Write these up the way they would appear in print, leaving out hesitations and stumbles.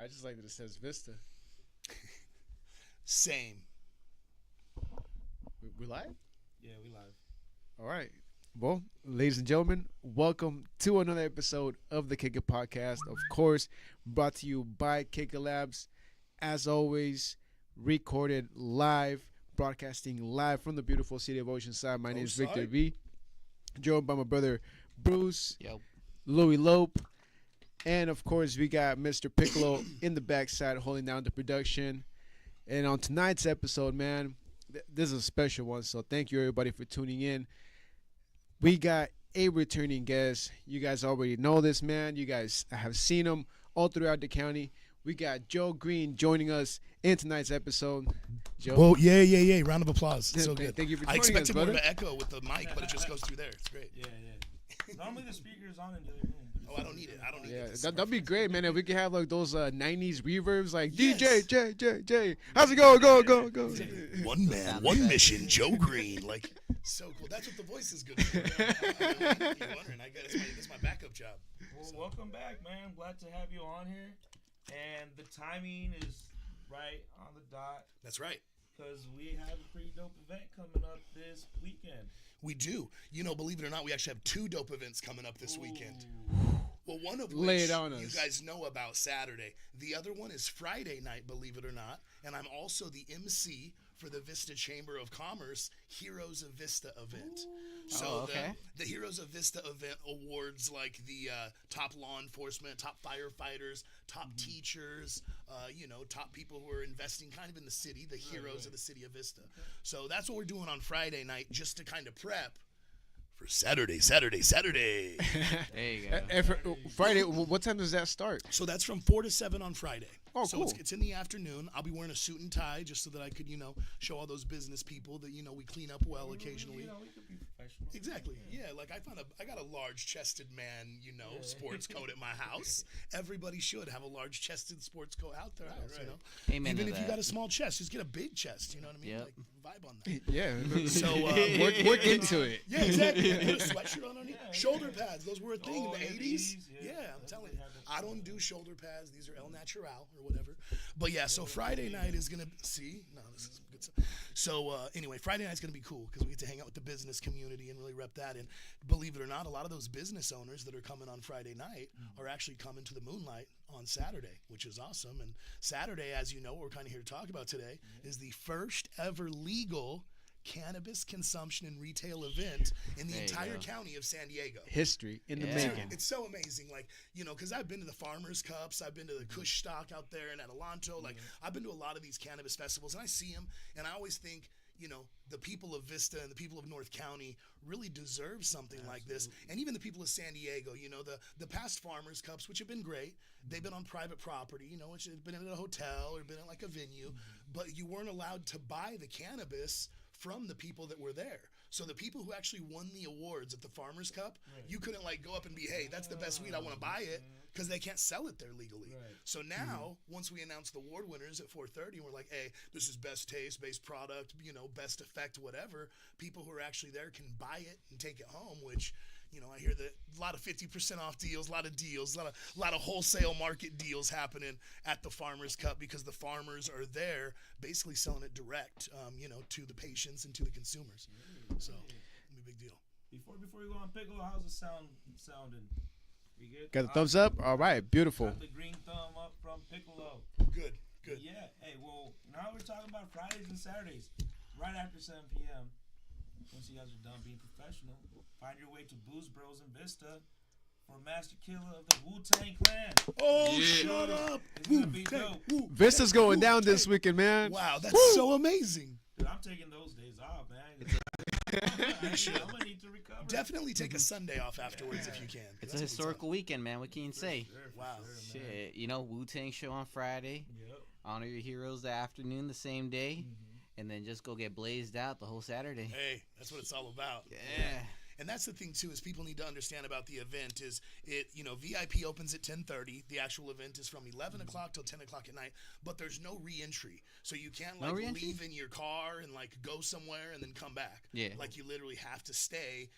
I just like that it says Vista. Same. We live? Yeah, we live. All right. Well, ladies and gentlemen, welcome to another episode of the Kick It Podcast. Of course, brought to you by Kick It Labs. As always, recorded live, broadcasting live from the beautiful city of Oceanside. My name is Victor V. Joined by my brother Bruce, Louis Lope, and of course, we got Mr. Piccolo in the backside holding down the production. And on tonight's episode, man, this is a special one, so thank you everybody for tuning in. We got a returning guest. You guys already know this man. You guys have seen him all throughout the county. We got Joe Green joining us in tonight's episode. Joe. Whoa, yeah. Round of applause. So good. Thank you for I joining us, expected more brother. of an echo with the mic, but it just goes through there. It's great. Yeah. Normally the speaker's on in the other room. Oh, I don't need it. Yeah, that'd be great, man. If we could have like those 90s reverbs, like Yes. DJ, J. How's it going? Go. One man, one mission, Joe Green. Like, so cool. That's what the voice is good for. You're wondering. I guess this is my backup job. Well, welcome back, man. Glad to have you on here. And the timing is right on the dot That's right. because we have a pretty dope event coming up this weekend. We do. You know, believe it or not, we actually have two dope events coming up this weekend. Ooh. Well, one of Lay which it on you us. guys know about Saturday. The other one is Friday night, believe it or not. And I'm also the MC for the Vista Chamber of Commerce Heroes of Vista event. So okay. the Heroes of Vista event awards like the top law enforcement, top firefighters, top teachers, top people who are investing kind of in the city, the heroes of the city of Vista. So that's what we're doing on Friday night just to kind of prep for Saturday. There you go. And for Friday, what time does that start? So that's from 4 to 7 on Friday. Oh, so cool. it's in the afternoon. I'll be wearing a suit and tie just so that I could, show all those business people that, we clean up well occasionally. We could be professional. Exactly. Yeah, like I got a large-chested man, sports coat at my house. Everybody should have a large-chested sports coat out their house, Amen Even to if you that. got a small chest, just get a big chest, you know what I mean? Yep. Like, vibe on that. Yeah. So, work into it. yeah, exactly. Put a sweatshirt on underneath. Shoulder pads, those were a thing Oh, in the in the 80s. 80s, Yeah, yeah. I'm telling you. I don't do shoulder pads. These are El Natural or whatever. But yeah, so Friday night is going to, this is good stuff. So anyway, Friday night's going to be cool because we get to hang out with the business community and really rep that. And believe it or not, a lot of those business owners that are coming on Friday night are actually coming to the Moonlight on Saturday, which is awesome. And Saturday, as you know, what we're kind of here to talk about today, is the first ever legal cannabis consumption and retail event in the There you entire go. county of San Diego. History in the Yeah. making. It's so amazing, because I've been to the Farmers Cups, I've been to the Kush Stock out there in Adelanto, I've been to a lot of these cannabis festivals, and I see them, and I always think, the people of Vista and the people of North County really deserve something like this, and even the people of San Diego, the past Farmers Cups, which have been great, they've been on private property, which has been in a hotel or been in like a venue, but you weren't allowed to buy the cannabis from the people that were there. So the people who actually won the awards at the Farmers Cup, you couldn't go up and be, hey, that's the best weed, I want to buy it, because they can't sell it there legally. Right. So now, once we announce the award winners at 4:30, we're like, hey, this is best taste, best product, best effect, whatever. People who are actually there can buy it and take it home, which, I hear that a lot of 50% off deals, a lot of wholesale market deals happening at the Farmers Cup because the farmers are there basically selling it direct, to the patients and to the consumers. So, it'll be a big deal. Before we go on Piccolo, how's the sounding? We good? Got the thumbs up? All right, beautiful. Got the green thumb up from Piccolo. Good. Yeah. Hey, well, now we're talking about Fridays and Saturdays, right after 7 p.m. Once you guys are done being professional, find your way to Booze Bros in Vista for Master Killer of the Wu-Tang Clan. Oh, shut up. It's gonna be dope. Vista's going down this weekend, man. Wow, that's so amazing. Dude, I'm taking those days off, man. I'm gonna need to recover. Definitely take a Sunday off afterwards if you can. It's a historical weekend, man. What can you say? Wow. Shit, Wu-Tang show on Friday. Yep. Honor your heroes the afternoon, the same day, and then just go get blazed out the whole Saturday. Hey, that's what it's all about. Yeah. And that's the thing too, is people need to understand about the event is VIP opens at 10:30. The actual event is from 11 o'clock till 10 o'clock at night, but there's no re-entry. So you can't leave in your car and go somewhere and then come back. Yeah. You literally have to stay,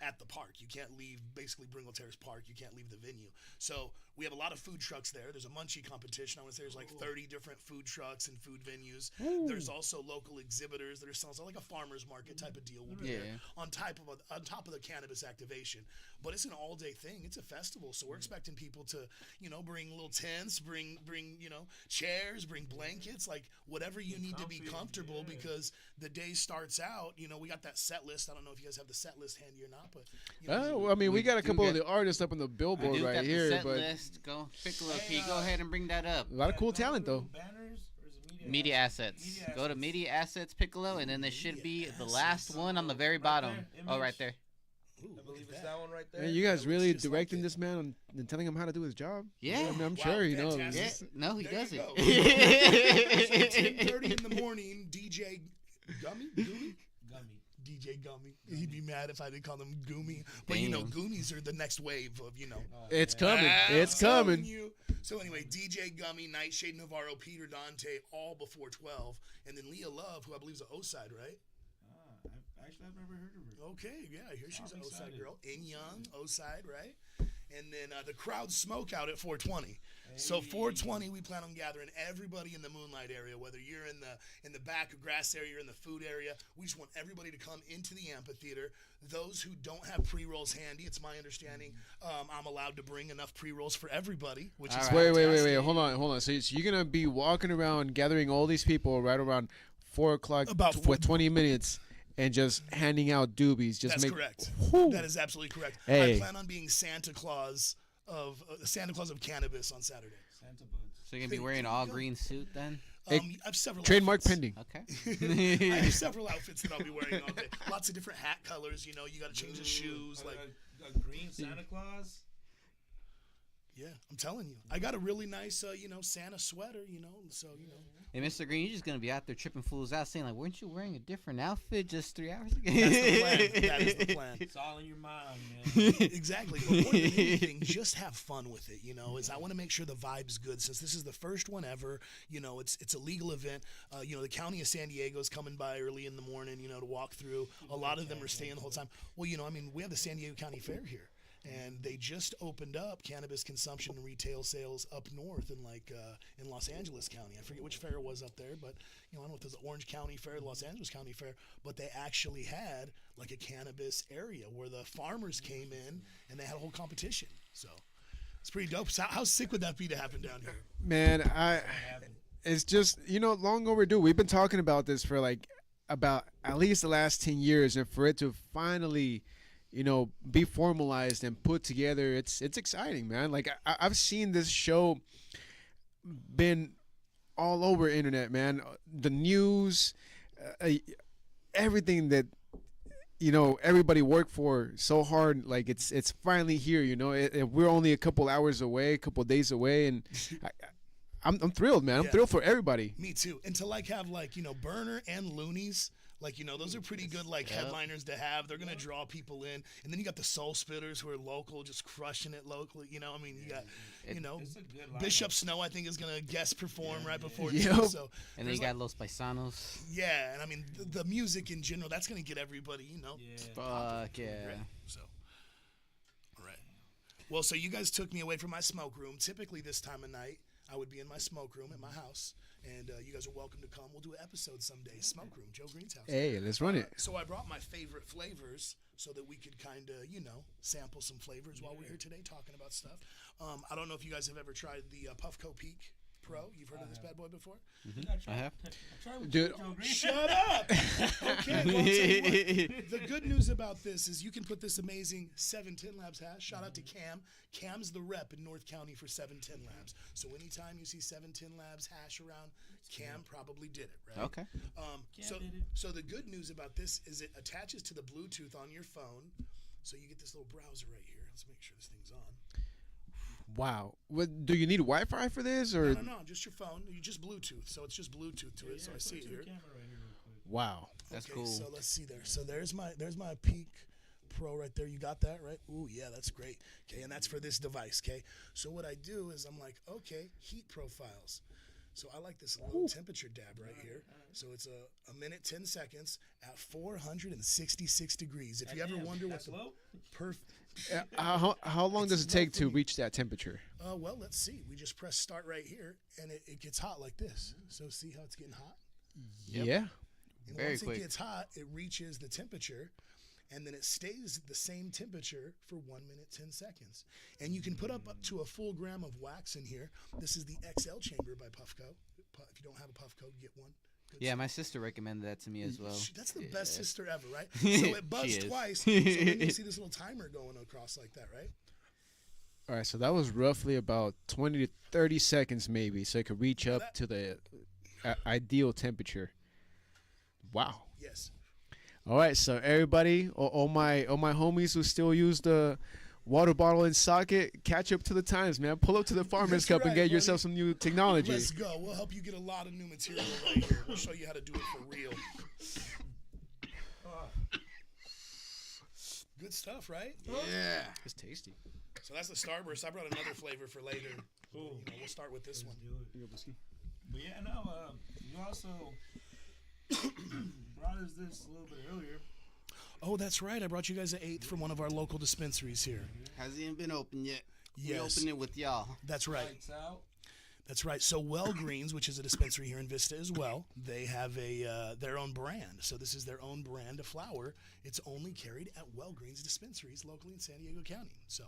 at the park. You can't leave basically Bringle Terrace Park. You can't leave the venue. So We have a lot of food trucks there. There's a munchie competition. I want to say there's like 30 different food trucks and food venues. There's also local exhibitors that are selling, so like a farmer's market type of deal will be there on top of the cannabis activation. But it's an all-day thing. It's a festival, so we're expecting people to, bring little tents, bring chairs, bring blankets, like whatever you need to be comfortable because the day starts out. We got that set list. I don't know if you guys have the set list handy or not, but well, I mean, we got a couple of the artists up on the billboard right got here, the set but list. Go Piccolo. Can you go ahead and bring that up? a lot of cool talent though. Banners or is it Media assets. Go to media assets Piccolo, and then there should be the last one on the very bottom. there, right there. Ooh, I look believe at it's that. that one right there. Man, you guys That really looks just like directing it. this man and telling him how to do his job? Yeah. I mean, I'm Wow, sure, fantastic. Yeah. No, he There you doesn't. go. So 10:30 in the morning, DJ Gummy? Gummy. DJ Gummy. He'd be mad if I didn't call him Goomy. But Damn. Goonies are the next wave of, It's coming. I'm It's telling coming. you. So anyway, DJ Gummy, Nightshade Navarro, Peter Dante, all before 12. And then Leah Love, who I believe is an O-side, right? I've never heard of her. Okay, yeah, I hear she's I'm an O-side excited. girl. In Young, O-side, right? And then the crowd smoke out at 420. So 420, we plan on gathering everybody in the Moonlight area, whether you're in the back of grass area or in the food area. We just want everybody to come into the amphitheater. Those who don't have pre-rolls handy, it's my understanding, I'm allowed to bring enough pre-rolls for everybody, which is Wait. fantastic. Hold on. So you're gonna be walking around, gathering all these people right around 4 o'clock with 20 minutes. And just handing out doobies. That's correct. Whew. That is absolutely correct. Hey. I plan on being Santa Claus of cannabis on Saturday. Santa Buds. So you're gonna be wearing an all green suit then? Hey, I have several Trademark outfits. pending. Okay. I have several outfits that I'll be wearing all day. Lots of different hat colors. You got to change the shoes. Like, a green Santa Claus. yeah, I'm telling you, I got a really nice, Santa sweater. So Hey, Mr. Green, you're just gonna be out there tripping fools out, saying like, "Weren't you wearing a different outfit just 3 hours ago?" that's the plan. That is the plan. It's all in your mind, man. Exactly. But more than anything, just have fun with it. Is I want to make sure the vibe's good since this is the first one ever. It's a legal event. The county of San Diego is coming by early in the morning. To walk through. A lot of them are staying the whole time. Well, we have the San Diego County Fair here. And they just opened up cannabis consumption and retail sales up north in Los Angeles County. I forget which fair it was up there, but I don't know if it was the Orange County Fair, the Los Angeles County Fair, but they actually had like a cannabis area where the farmers came in and they had a whole competition. So it's pretty dope. So how sick would that be to happen down here? Man, it's just, long overdue. We've been talking about this for about at least the last 10 years, and for it to finally be formalized and put together, it's exciting, man. Like I've seen this show been all over internet, man. The news, everything that everybody worked for so hard. Like it's finally here. We're only a couple hours away, a couple days away, and I'm thrilled, man. I'm thrilled for everybody. Me too. And to have Burner and Loonies. Those are pretty good headliners to have. They're gonna draw people in, and then you got the Soul Spitters who are local, just crushing it locally. You got It's a good lineup. Bishop Snow. I think is gonna guest perform right before Yep. too. So And then you got Los Paisanos. yeah, and I mean the music in general. That's gonna get everybody. Yeah. Fuck yeah. Right. So, all right. Well, so you guys took me away from my smoke room. Typically this time of night, I would be in my smoke room at my house. And you guys are welcome to come. We'll do an episode someday. Smoke Room, Joe Green's house. Hey, let's run it. So I brought my favorite flavors so that we could kind of, sample some flavors while we're here today talking about stuff. I don't know if you guys have ever tried the Puffco Peak Pro. You've heard of this bad boy before? I have. Dude, Shut up! Okay, well, I'll tell you what. The good news about this is you can put this amazing 710 Labs hash. Shout out to Cam. Cam's the rep in North County for 710 Labs. So anytime you see 710 Labs hash around, Cam probably did it, right? Okay. So the good news about this is it attaches to the Bluetooth on your phone. So you get this little browser right here. Let's make sure this thing's on. wow. What, do you need Wi-Fi for this, or? No, just your phone. You just Bluetooth. So it's just Bluetooth to it. So I see it here. Wow. That's Okay, cool. So let's see there. So there's my Peak Pro right there. You got that, right? Ooh, yeah, that's great. Okay, and that's for this device, okay? So what I do is I'm like, okay, heat profiles. So I like this low temperature dab right here. So it's a minute 10 seconds at 466 degrees. If you ever wonder what That's the low? perfect. How long does it It's take to roughly- reach that temperature? Well, let's see. We just press start right here, and it gets hot like this. So see how it's getting hot? Yep. Yeah. And Very once quick. it gets hot, it reaches the temperature, and then it stays the same temperature for 1 minute 10 seconds. And you can put up to a full gram of wax in here. This is the XL chamber by Puffco. If you don't have a Puffco, get one. Good Yeah, stuff. my sister recommended that to me as well. That's the Yeah. best sister ever, right? So She it buzzed is. twice. So then you see this little timer going across like that, right? All right, so that was roughly about 20 to 30 seconds, maybe, so it could reach up to the ideal temperature. Wow. Yes. All right, so everybody, all my homies who still use the water bottle and socket, catch up to the times, man. Pull up to the Farmer's That's Cup and right, get buddy. yourself some new technology. Let's go. We'll help you get a lot of new material right here. We'll show you how to do it for real. Good stuff, right? Yeah. It's tasty. So that's the Starburst. I brought another flavor for later. Cool. We'll start with this one. Let's do it. But yeah, no, you also brought us this a little bit earlier. Oh, that's right. I brought you guys an eighth from one of our local dispensaries here. Hasn't even been opened yet. Yes. We opened it with y'all. That's right. Lights out. That's right. So Well Greens, which is a dispensary here in Vista as well, they have their own brand. So this is their own brand of flower. It's only carried at Well Greens dispensaries locally in San Diego County. So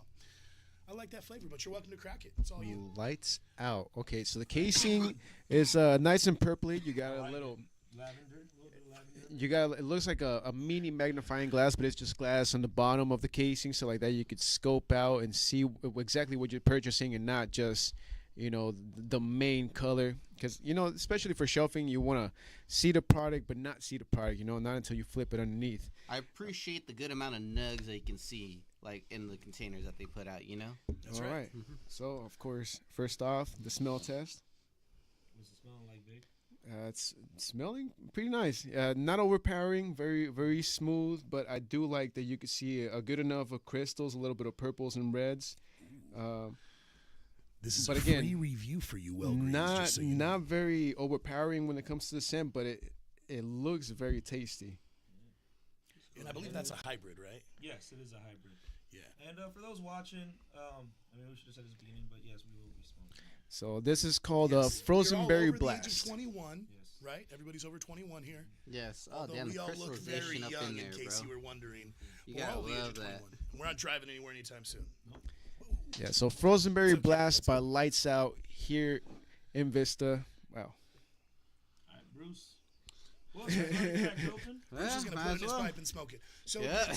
I like that flavor, but you're welcome to crack it. It's all you. Lights out. Okay, so the casing is nice and purpley. You got a little. Lavender, a little bit of lavender. You got. It looks like a mini magnifying glass, but it's just glass on the bottom of the casing, so like that you could scope out and see exactly what you're purchasing, and not just, the main color. Because especially for shelving, you want to see the product, but not see the product. Not until you flip it underneath. I appreciate the good amount of nugs that you can see, like in the containers that they put out. That's All right. So of course, first off, the smell test. What's it smelling like, Vic? It's smelling pretty nice. Not overpowering, very very smooth, but I do like that you can see a good enough of crystals, a little bit of purples and reds. This is But a again, free review for you, Well Greens. not just so you know. not very overpowering when it comes to the scent, but it looks very tasty. And I believe that's a hybrid, right? Yes, it is a hybrid. Yeah. And for those watching, we should have said this at the beginning, but yes, we will be smoking. So this is called Yes. Frozen You're all Berry over the age of Blast. 21, Yes. right? Everybody's over 21 here. Yes. Oh, Although damn, we the all look very crystallization up young in there, in case bro. you were wondering. You We're gotta all the age love of that. 21. We're not driving anywhere anytime soon. Yeah, so Frozen Berry It's okay, Blast that's by Lights Out here in Vista. Wow. All right, Bruce. Well, should I go ahead and crack it open? Bruce is gonna might put it as in his well. pipe and smoke it. So, Yeah.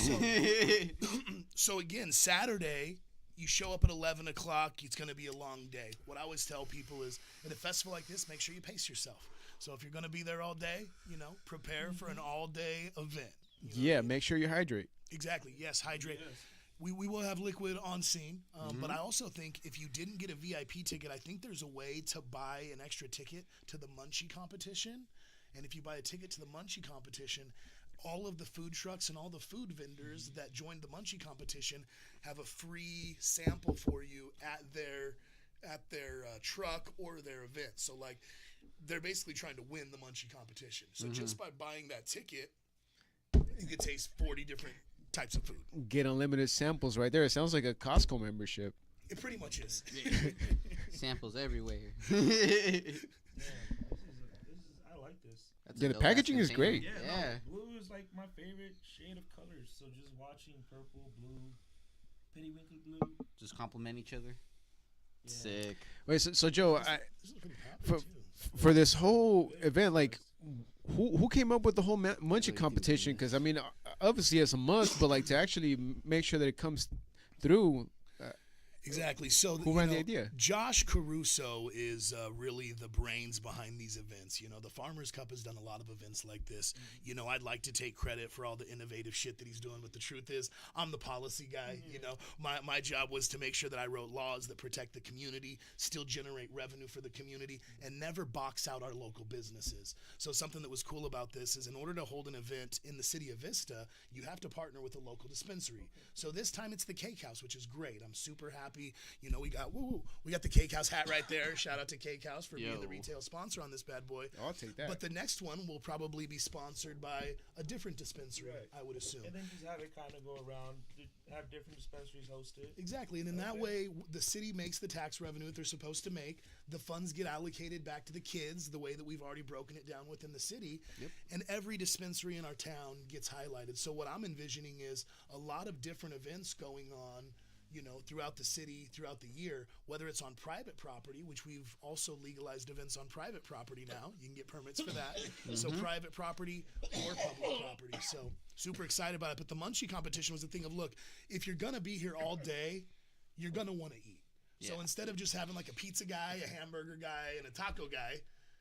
so again, Saturday, you show up at 11 o'clock. It's going to be a long day. What I always tell people is, at a festival like this, make sure you pace yourself. So if you're going to be there all day, prepare for an all-day event. Yeah, make sure you hydrate. Exactly. Yes, hydrate. Yes. We will have liquid on scene, but I also think if you didn't get a VIP ticket, I think there's a way to buy an extra ticket to the Munchie competition. And if you buy a ticket to the Munchie competition, all of the food trucks and all the food vendors that joined the Munchie competition have a free sample for you at their truck or their event. So like they're basically trying to win the Munchie competition. So just by buying that ticket, you could taste 40 different types of food. Get unlimited samples right there. It sounds like a Costco membership. It pretty much is. Samples everywhere. I like this. That's Yeah, a the dope-ass packaging is container. great. Yeah, no, blue is like my favorite shade of colors. So just watching purple, blue, periwinkle blue. Just complement each other. Yeah. Sick. Wait, so Joe, This is pretty for, popular too. for this whole event, like, who came up with the whole Munchie Really competition? think Because I mean, obviously it's a must, but like to actually make sure that it comes through. Exactly. So Who ran the idea? Josh Caruso is really the brains behind these events. The Farmers Cup has done a lot of events like this. I'd like to take credit for all the innovative shit that he's doing, but the truth is, I'm the policy guy. My job was to make sure that I wrote laws that protect the community, still generate revenue for the community, and never box out our local businesses. So something that was cool about this is, in order to hold an event in the city of Vista, you have to partner with a local dispensary. So this time it's the Cake House, which is great. I'm super happy happy. You know, we got the Cake House hat right there. Shout out to Cake House for being Yo. the retail sponsor on this bad boy. I'll take that. But the next one will probably be sponsored by a different dispensary, Right. I would assume. And then just have it kind of go around, have different dispensaries hosted. Exactly, and in that Okay. way, the city makes the tax revenue that they're supposed to make. The funds get allocated back to the kids, the way that we've already broken it down within the city. Yep. And every dispensary in our town gets highlighted. So what I'm envisioning is a lot of different events going on, you know, throughout the city, throughout the year, whether it's on private property, which we've also legalized events on private property now. You can get permits for that. So private property or public property. So super excited about it. But the munchie competition was the thing of, look, if you're going to be here all day, you're going to want to eat. So Yeah. instead of just having like a pizza guy, a hamburger guy, and a taco guy,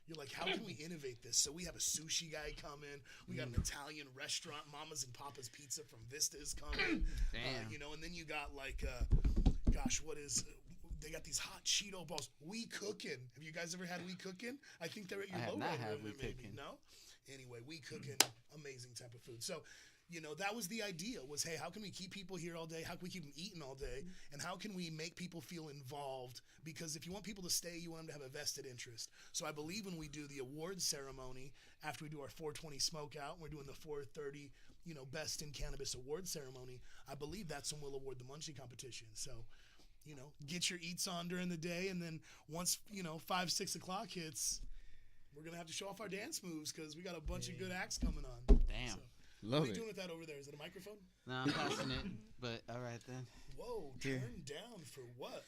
you're like, how can we innovate this? So we have a sushi guy coming. We got an Italian restaurant, Mama's and Papa's Pizza from Vista is coming. Damn. You know, and then you got like, they got these hot Cheeto balls. We Cooking. Have you guys ever had We Cooking? I think they're at your I have low not rate had limit, We maybe. Cooking. No? Anyway, We Cooking, amazing type of food. So, you know, that was the idea was, hey, how can we keep people here all day? How can we keep them eating all day? And how can we make people feel involved? Because if you want people to stay, you want them to have a vested interest. So I believe when we do the awards ceremony, after we do our 420 smoke out, we're doing the 430, you know, best in cannabis award ceremony, I believe that's when we'll award the munchie competition. So, you know, get your eats on during the day. And then once, you know, 5, 6 o'clock hits, we're going to have to show off our dance moves because we got a bunch of good acts coming on. Damn. So, Love what are you it. doing with that over there? Is it a microphone? No, I'm passing it. But all right then. Whoa, Here. turn down for what?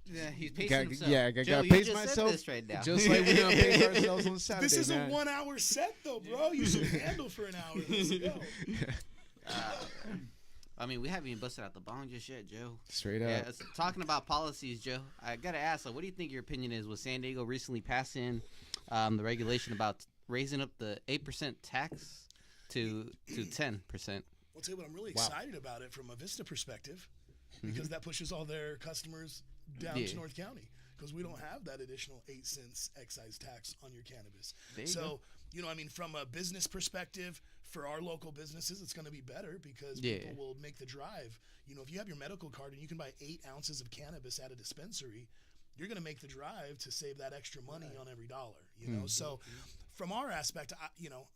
Yeah, he's pacing Gotta- himself. yeah, I Joe, gotta you pace just myself, Said this right now. Just like we're gonna pace ourselves on Saturday. This is man. a 1 hour set though, bro. You should handle for an hour. Let's go. I mean, we haven't even busted out the bong just yet, Joe. Straight up. Yeah, talking about policies, Joe. I gotta ask, what do you think your opinion is with San Diego recently passing the regulation about raising up the 8% tax to 10%? I'll tell you what, I'm really Wow. excited about it from a Vista perspective because that pushes all their customers down Yeah. to North County because we don't have that additional 8 cents excise tax on your cannabis. There you So, go. you know, I mean, from a business perspective, for our local businesses, it's going to be better because Yeah. people will make the drive. You know, if you have your medical card and you can buy 8 ounces of cannabis at a dispensary, you're going to make the drive to save that extra money on every dollar, you know? So from our aspect, you know,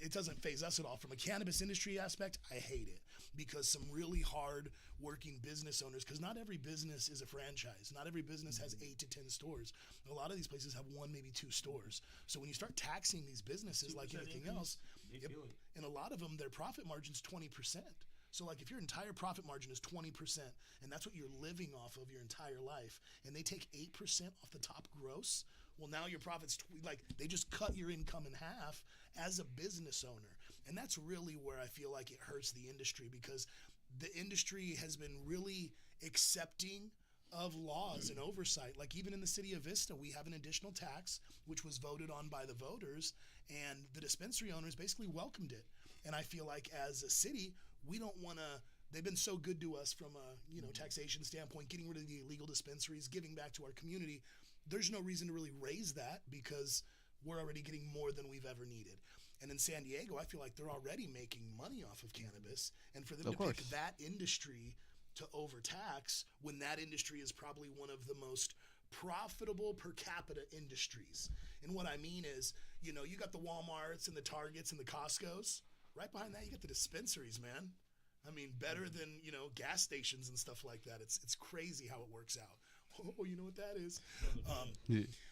it doesn't phase us at all. From a cannabis industry aspect, I hate it because some really hard working business owners, because not every business is a franchise. Not every business has 8 to 10 stores. A lot of these places have 1, maybe 2 stores. So when you start taxing these businesses like 2% anything increase, else, they yep, feel it. and a lot of them, their profit margin's 20%. So like if your entire profit margin is 20% and that's what you're living off of your entire life, and they take 8% off the top gross, well now your profits like they just cut your income in half as a business owner. And that's really where I feel like it hurts the industry because the industry has been really accepting of laws and oversight. Like even in the city of Vista, we have an additional tax which was voted on by the voters, and the dispensary owners basically welcomed it. And I feel like as a city, we don't want to. They've been so good to us from a taxation standpoint, getting rid of the illegal dispensaries, giving back to our community. There's no reason to really raise that because we're already getting more than we've ever needed. And in San Diego, I feel like they're already making money off of cannabis, and for them Of to course. pick that industry to overtax when that industry is probably one of the most profitable per capita industries. And what I mean is, you know, you got the Walmarts and the Targets and the Costcos. Right behind that, you got the dispensaries, man. I mean, better than, you know, gas stations and stuff like that. It's crazy how it works out. Oh, you know what that is?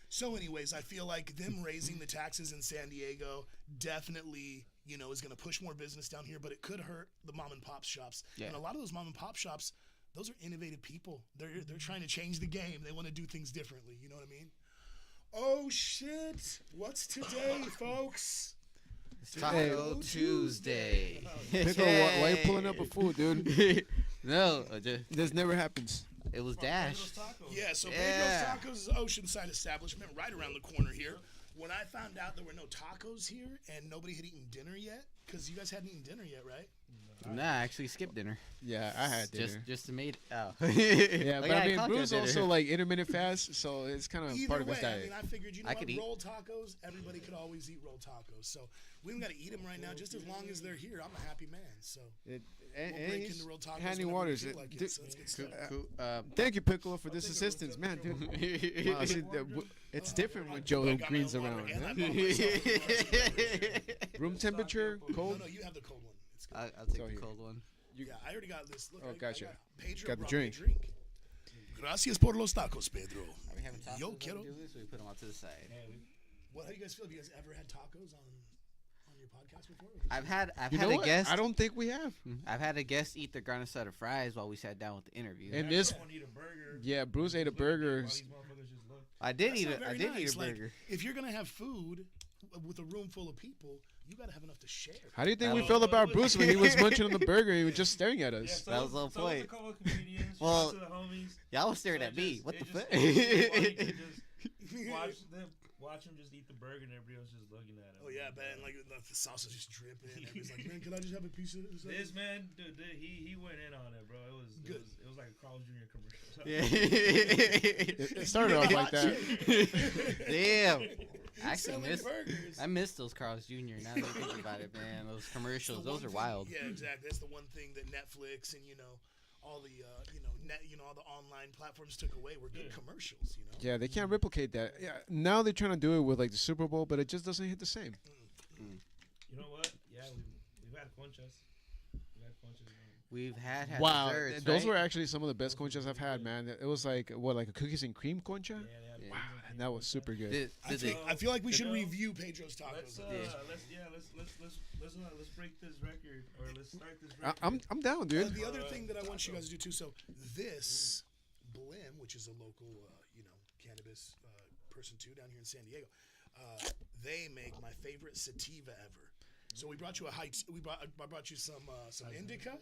So anyways, I feel like them raising the taxes in San Diego definitely, you know, is going to push more business down here, but it could hurt the mom and pop shops. Yeah. And a lot of those mom and pop shops, those are innovative people. They're trying to change the game. They want to do things differently. You know what I mean? Oh, shit. What's today, folks? It's Taco Tuesday. Pickle, why you pulling up a food, dude? No, This never happens. it was Pedro's Dash. Tacos. Yeah, so Yeah. Pedro's Tacos is an oceanside establishment right around the corner here. When I found out there were no tacos here and nobody had eaten dinner yet, because you guys hadn't eaten dinner yet, right? Nah, I actually skipped dinner. Yeah, I had dinner. Just to made. Oh. Yeah, but I mean, caught you Brew's at also dinner. like intermittent fast, so it's kind of Either part of way, his I diet. mean, I figured, you know I what, could eat. rolled tacos, everybody could always eat rolled tacos. So we don't got to eat them right now. Just as long as they're here, I'm a happy man. So We'll break into real tacos Handy whenever we Waters. feel like it, so it's good stuff. Thank you, Piccolo, for this think it was assistance, just man, a dude. little- Wow, see, it's different when Joe got Green's my own water, around. and I man. bought myself Room temperature, No, cold. no, you have the cold one. It's good. I'll take So the here. cold one. Yeah, I already got this. Look, Oh, I gotcha. got Pedro Got the brought me a drink. Gracias por los tacos, Pedro. Are we having tacos? Yo while we quiero. do this? We put them out to the side. How you guys feel? Have you guys ever had tacos on your podcast before? I've had You know a what? guest. I don't think we have. I've had a guest eat their garnish side of fries while we sat down with the interview. And this, Someone eat a burger. yeah, Bruce ate a Look at burger. while these motherfuckers just look. I did That's eat not it. I very did eat nice. a Like, burger. if you're gonna have food with a room full of people, you gotta have enough to share. How do you think That we was- felt about Bruce when he was munching on the burger? He was just staring at Yeah, us. so, That was on so point. a couple of comedians. Well, Shout out to the homies. Y'all was staring So at me. just- What it the just- fuck? it's funny to just watch him just eat the burger and everybody else just looking at him. Oh yeah, man! Like the sauce is just dripping. Everybody's like, "Man, can I just have a piece of this?" This man, dude, he went in on it, bro. It was Good. It was like a Carl's Jr. commercial. Yeah. It started off like that. Damn. I actually Selling missed. burgers. I missed those Carl's Jr. Now that I think about it, man. Those It's commercials, the those one are thing- wild. Yeah, exactly. That's the one thing that Netflix and all the all the online platforms took away were good commercials. Yeah, they can't replicate that. Yeah, now they're trying to do it with like the Super Bowl, but it just doesn't hit the same. You know what? Yeah, we've had conchas. We've had conchas. We've had Wow, desserts, those right? were actually some of the best conchas I've had, man. It was like like a cookies and cream concha. Yeah, they had Yeah. Wow, and that was super good. I feel like we should know, review Pedro's tacos. Let's let's break this record or let's start this I, record. I'm down, dude. The other thing that I want you guys to do too. So this Blim, which is a local cannabis person too down here in San Diego, they make my favorite sativa ever. So we brought you I brought you some indica,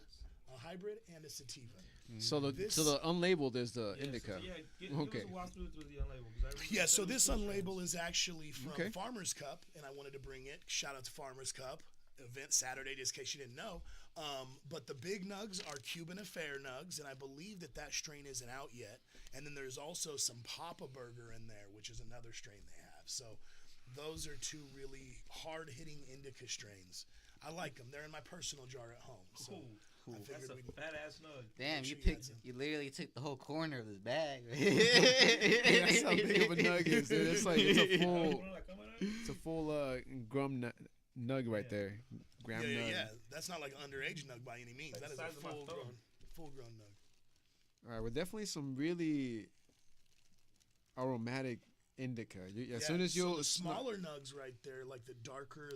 a hybrid, and a sativa. So the This- unlabeled is the Yeah, indica. So, yeah, give Okay. us a walkthrough through the unlabeled. 'Cause I really Yeah, so said it this was good unlabeled is actually from Okay. Farmer's Cup, and I wanted to bring it. Shout out to Farmer's Cup event Saturday, just in case you didn't know. But the big nugs are Cuban Affair nugs, and I believe that strain isn't out yet. And then there's also some Papa Burger in there, which is another strain they have. So those are two really hard-hitting indica strains. I like them. They're in my personal jar at home. So Ooh, I that's figured a we'd fat ass nug. Damn, sure you you had picked. some. You literally took the whole corner of this bag. That's how big of a nug is, dude. It's like it's a full, Like, come on, it's a full nug right there. Gram nug. yeah. That's not like an underage nug by any means. Like That the is a size of my thumb. full-grown nug. All right, we're definitely some really aromatic indica. As soon as so you the smaller nugs right there, like the darker,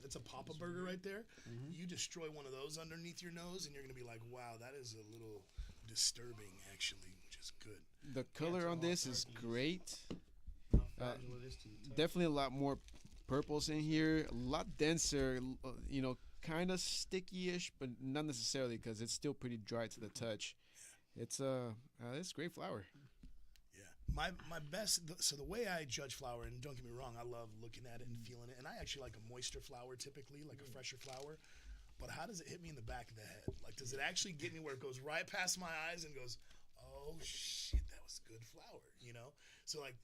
that's a Papa Burger right there. You destroy one of those underneath your nose, and you're gonna be like, "Wow, that is a little disturbing, actually," which is good. the color on this is great. how fragile it is to the touch. Definitely a lot more purples in here. A lot denser. Kind of sticky-ish, but not necessarily because it's still pretty dry to the touch. It's great flower. Yeah, my best. So the way I judge flower, and don't get me wrong, I love looking at it and feeling it, and I actually like a moister flower typically, like a fresher flower. But how does it hit me in the back of the head? Like, does it actually get me where it goes right past my eyes and goes, "Oh shit, that was good flower," So like,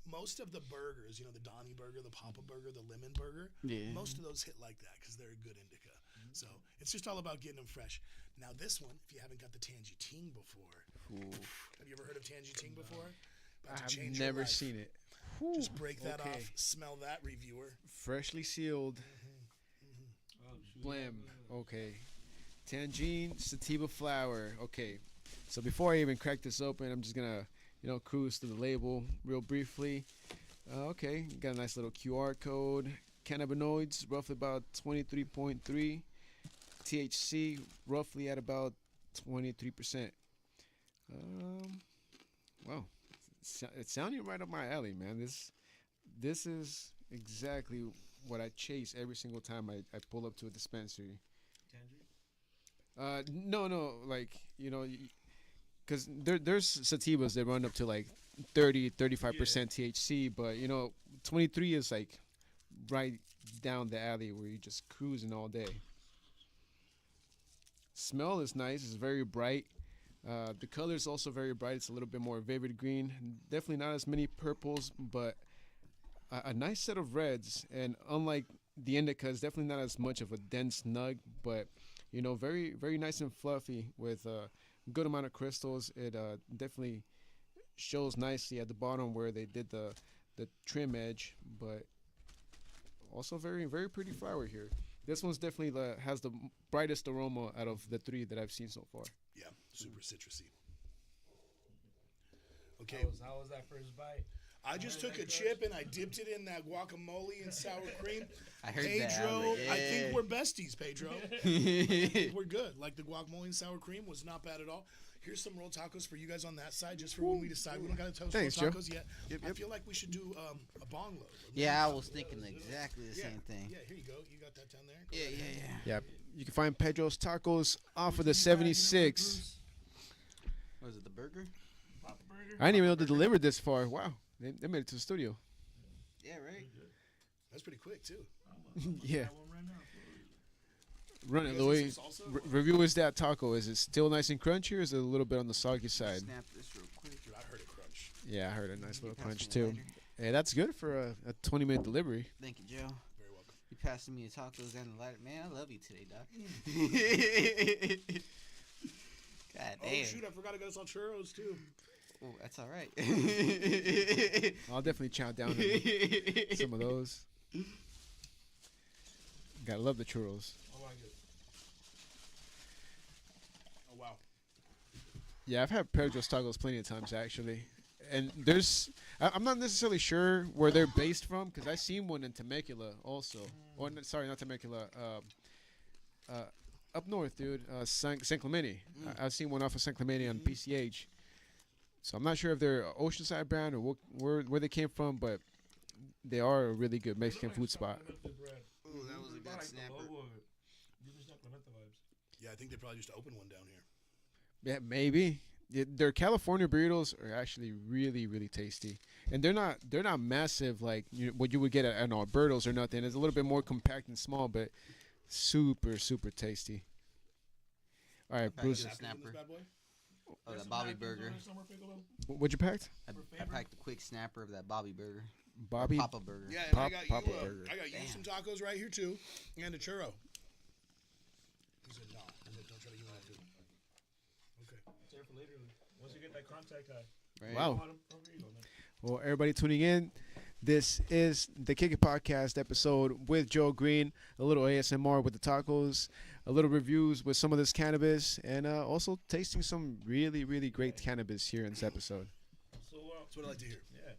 most of the burgers, the Donny burger, the Papa burger, the lemon burger, Yeah. most of those hit like that because they're a good indica. So it's just all about getting them fresh. Now this one, if you haven't got the Tangy Ting before, have you ever heard of Tangy Ting before? About to I've change your never life. seen it. Just break that okay. off. Smell that, reviewer. Freshly sealed. Oh, shoot. Blam. Okay. Tangine sativa flower. Okay. So before I even crack this open, I'm just gonna, cruise through the label real briefly. Okay. Got a nice little QR code. Cannabinoids, roughly about 23.3. THC, roughly at about 23%. Wow. It's sounding right up my alley, man. This is exactly what I chase every single time I pull up to a dispensary. Tangerine? No, like, because there's sativas that run up to like 35% THC, but 23 is like right down the alley where you're just cruising all day. Smell is nice. It's very bright. The color is also very bright. It's a little bit more vivid green. Definitely not as many purples, but a nice set of reds. And unlike the indica, it's definitely not as much of a dense nug, but You know, very very nice and fluffy with a good amount of crystals. It definitely shows nicely at the bottom where they did the trim edge, but also very very pretty flower here. This one's definitely has the brightest aroma out of the three that I've seen so far. Yeah, super citrusy. Okay, How was that first bite? I just took a chip and I dipped it in that guacamole and sour cream. I heard Pedro, that. I think we're besties, Pedro. I think we're good. Like the guacamole and sour cream was not bad at all. Here's some rolled tacos for you guys on that side, just for when we decide. We don't got to toast Thanks, rolled Joe. tacos yet. Yep, I yep. feel like we should do a bong load. Yeah, I was thinking exactly the same thing. Yeah, here you go. You got that down there? Go Yeah, right yeah, ahead. yeah. Yeah, you can find Pedro's Tacos off of the 76. Was it the burger? Papa Burger? I didn't even know they delivered this far. Wow, they made it to the studio. Yeah, right. That's pretty quick, too. Yeah. That one right now. Run it, You guys Louis. need some salsa? Review is that taco. Is it still nice and crunchy, or is it a little bit on the soggy side? Snap this real quick. Dude, I heard it crunch. Yeah, I heard a nice little Pass crunch me a too. lighter. Hey, that's good for a 20-minute delivery. Thank you, Joe. Very welcome. You passing me the tacos and the lighter. Man, I love you today, Doc. God Oh, damn. shoot, I forgot to get us all churros, too. Oh, that's all right. I'll definitely chow down on some of those. Gotta love the churros. Oh my god. Oh, wow. Yeah, I've had Pedro's tacos plenty of times actually, and I'm not necessarily sure where they're based from because I seen one in Temecula also. Or sorry, not Temecula. Up north, dude. San Clemente. I've seen one off of San Clemente on PCH. So I'm not sure if they're an Oceanside brand or where they came from, but they are a really good Mexican food spot. Ooh, that was a good snapper. Yeah, I think they probably just opened one down here. Yeah, maybe. Yeah, their California burritos are actually really, really tasty, and they're not massive like what you would get at Alberto's or nothing. It's a little bit more compact and small, but super, super tasty. All right, Back Bruce, to the Snapper in this snapper. bad boy? Oh, that Bobby burger. what you packed? I packed a quick snapper of that Bobby burger. Bobby. Papa burger. Yeah, and Papa burger. I got you Damn. some tacos right here, too, and a churro. He said, no. He said, don't try to give me that, too. Okay. Save it for later. Once you get that contact high. Right? Wow. Oh, here you go, man. Well, everybody tuning in, this is the Kick It Podcast episode with Joe Green. A little ASMR with the tacos, a little reviews with some of this cannabis, and also tasting some really, really great cannabis here in this episode. So, That's what I like to hear. yeah.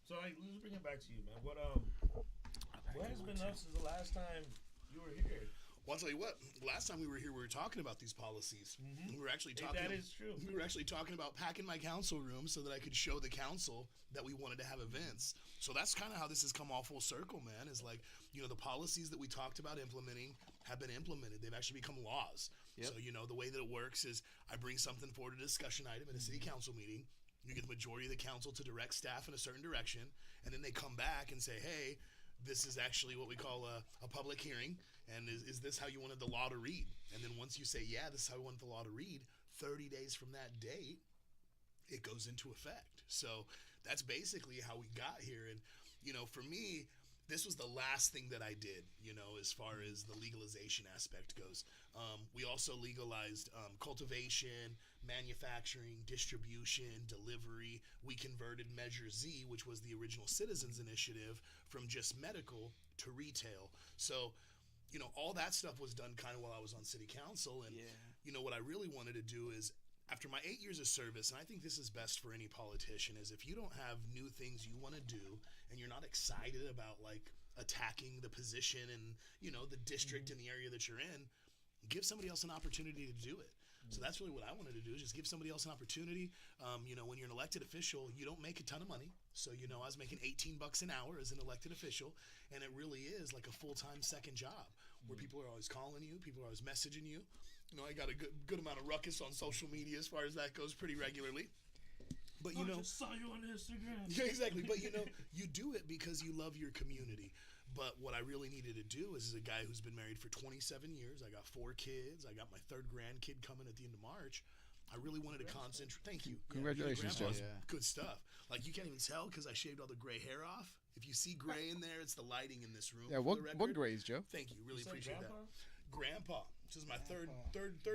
So, like, let's bring it back to you, man. What has been up since the last time you were here? Well, I'll tell you what. Last time we were here, we were talking about these policies. We were actually talking. That is true. We were actually talking about packing my council room so that I could show the council that we wanted to have events. So that's kind of how this has come all full circle, man. Is like, the policies that we talked about implementing have been implemented. They've actually become laws. Yep. So, the way that it works is I bring something forward, a discussion item in a city council meeting. You get the majority of the council to direct staff in a certain direction, and then they come back and say, hey, this is actually what we call a public hearing, and is this how you wanted the law to read? And then once you say, yeah, this is how we want the law to read, 30 days from that date, it goes into effect. So that's basically how we got here. And, for me, this was the last thing that I did, as far as the legalization aspect goes. We also legalized cultivation, manufacturing, distribution, delivery. We converted Measure Z, which was the original Citizens Initiative, from just medical to retail. So, all that stuff was done kind of while I was on city council. And, what I really wanted to do is, after my 8 years of service, and I think this is best for any politician, is if you don't have new things you want to do and you're not excited about like attacking the position and, the district and the area that you're in, give somebody else an opportunity to do it. So that's really what I wanted to do, is just give somebody else an opportunity. When you're an elected official, you don't make a ton of money. So, I was making $18 an hour as an elected official, and it really is like a full-time second job where people are always calling you, people are always messaging you. I got a good amount of ruckus on social media as far as that goes pretty regularly. But, I just saw you on Instagram. yeah, exactly. But, you do it because you love your community. But what I really needed to do is, as a guy who's been married for 27 years, I got 4 kids, I got my 3rd grandkid coming at the end of March. I really wanted to concentrate. Thank you. Congratulations, Grandpa's Joe. Yeah. Good stuff. Like, you can't even tell because I shaved all the gray hair off. If you see gray in there, it's the lighting in this room. Yeah, for what the record. what grades, Joe? Thank you. Really You said appreciate grandpa? that. Grandpa. This is my third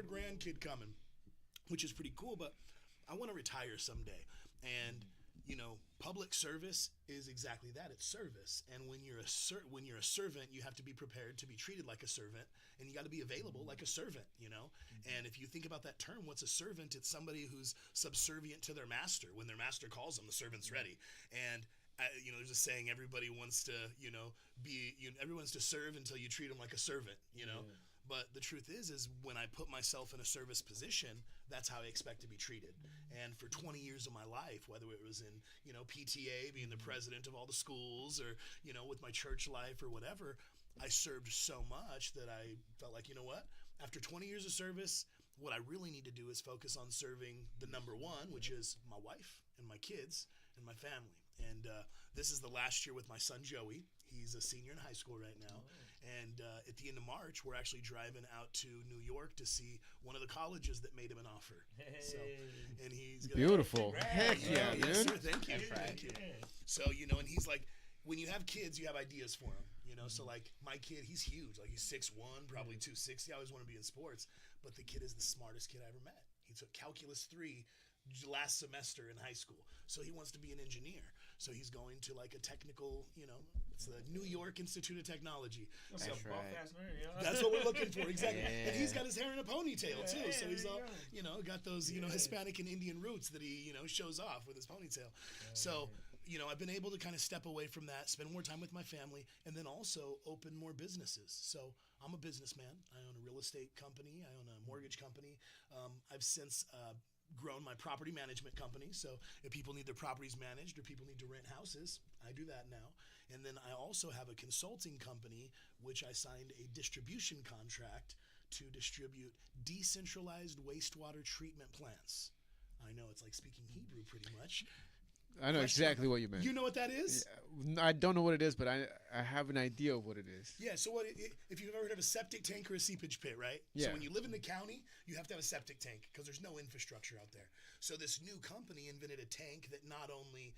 grandkid coming, which is pretty cool. But I want to retire someday, and public service is exactly that. It's service. And when you're a servant, you have to be prepared to be treated like a servant, and you got to be available like a servant. And if you think about that term, what's a servant? It's somebody who's subservient to their master. When their master calls them, the servant's ready. And there's a saying: everybody wants to, everyone's to serve until you treat them like a servant. But the truth is when I put myself in a service position, that's how I expect to be treated. And for 20 years of my life, whether it was in, PTA, being the president of all the schools, or, with my church life or whatever, I served so much that I felt like, what? After 20 years of service, what I really need to do is focus on serving the number one, which is my wife and my kids and my family. And this is the last year with my son, Joey. He's a senior in high school right now. And at the end of March, we're actually driving out to New York to see one of the colleges that made him an offer. So, and he's gonna, beautiful. Heck yeah, dude. yes, sir, thank you. That's right. Thank you. So, and he's like, when you have kids, you have ideas for them. So like my kid, he's huge. Like he's 6'1", probably 260. I always want to be in sports. But the kid is the smartest kid I ever met. He took Calculus 3 last semester in high school. So he wants to be an engineer. So he's going to like a technical, it's the New York Institute of Technology. That's So right. that's what we're looking for, exactly. Yeah. And he's got his hair in a ponytail too. Yeah, So he's there all, you got those, Hispanic and Indian roots that he, shows off with his ponytail. So, I've been able to kind of step away from that, spend more time with my family, and then also open more businesses. So I'm a businessman. I own a real estate company. I own a mortgage company. I've since grown my property management company. So if people need their properties managed or people need to rent houses, I do that now. And then I also have a consulting company, which I signed a distribution contract to distribute decentralized wastewater treatment plants. I know it's like speaking Hebrew pretty much. I know exactly what you meant. You know what that is? Yeah, I don't know what it is, but I have an idea of what it is. Yeah, so if you've ever heard of a septic tank or a seepage pit, right? Yeah. So when you live in the county, you have to have a septic tank because there's no infrastructure out there. So this new company invented a tank that not only,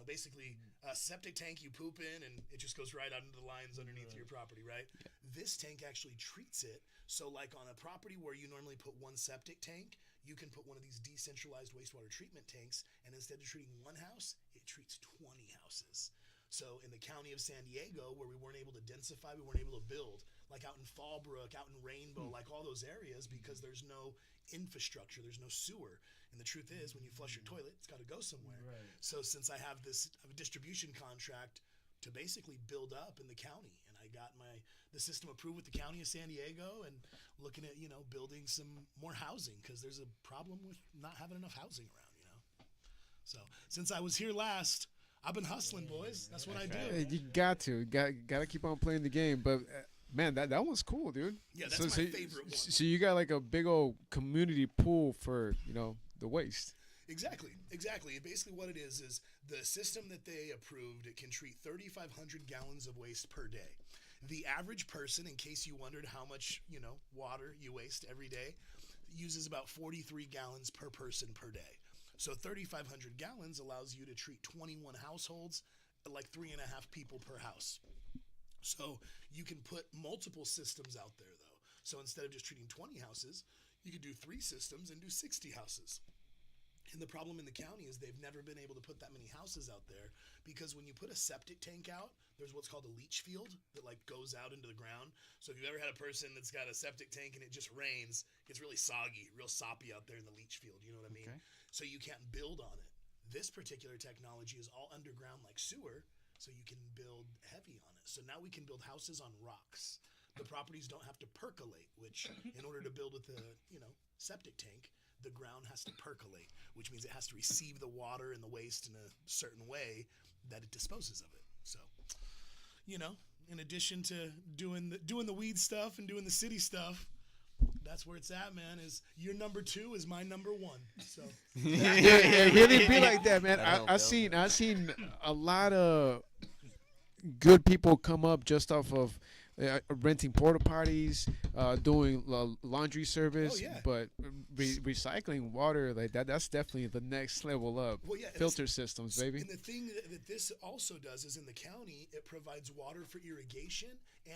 basically a septic tank you poop in and it just goes right out into the lines underneath your property, right? Yeah. This tank actually treats it. So like on a property where you normally put one septic tank, you can put one of these decentralized wastewater treatment tanks, and instead of treating one house, it treats 20 houses. So in the county of San Diego, where we weren't able to densify, we weren't able to build, like out in Fallbrook, out in Rainbow, like all those areas, because there's no infrastructure, there's no sewer. And the truth is, when you flush your toilet, it's got to go somewhere. Right. So since I have a distribution contract to basically build up in the county, and I got the system approved with the county of San Diego, and looking at building some more housing because there's a problem with not having enough housing around. So since I was here last, I've been hustling, boys. That's what I do. Hey, you got to keep on playing the game. But man, that one's cool, dude. Yeah, that's my favorite one. So you got like a big old community pool for the waste. Exactly. And basically what it is the system that they approved, it can treat 3,500 gallons of waste per day. The average person, in case you wondered how much, water you waste every day, uses about 43 gallons per person per day. So 3,500 gallons allows you to treat 21 households, like 3.5 people per house. So you can put multiple systems out there, though. So instead of just treating 20 houses, you could do 3 systems and do 60 houses. And the problem in the county is they've never been able to put that many houses out there because when you put a septic tank out, there's what's called a leach field that like goes out into the ground. So if you've ever had a person that's got a septic tank and it just rains, it gets really soggy, real soppy out there in the leach field. You know what I mean? Okay. So you can't build on it. This particular technology is all underground like sewer, so you can build heavy on it. So now we can build houses on rocks. The properties don't have to percolate, which in order to build with a septic tank, the ground has to percolate, which means it has to receive the water and the waste in a certain way that it disposes of it. So, in addition to doing the weed stuff and doing the city stuff, that's where it's at, man. Is your number 2 is my number 1. So it really be like that, man. I seen a lot of good people come up just off of renting porta potties, doing laundry Oh service, yeah. but recycling water like that. That's definitely the next level up. Well, yeah, Filter systems, baby. and the thing that this also does is in the county, it provides water for irrigation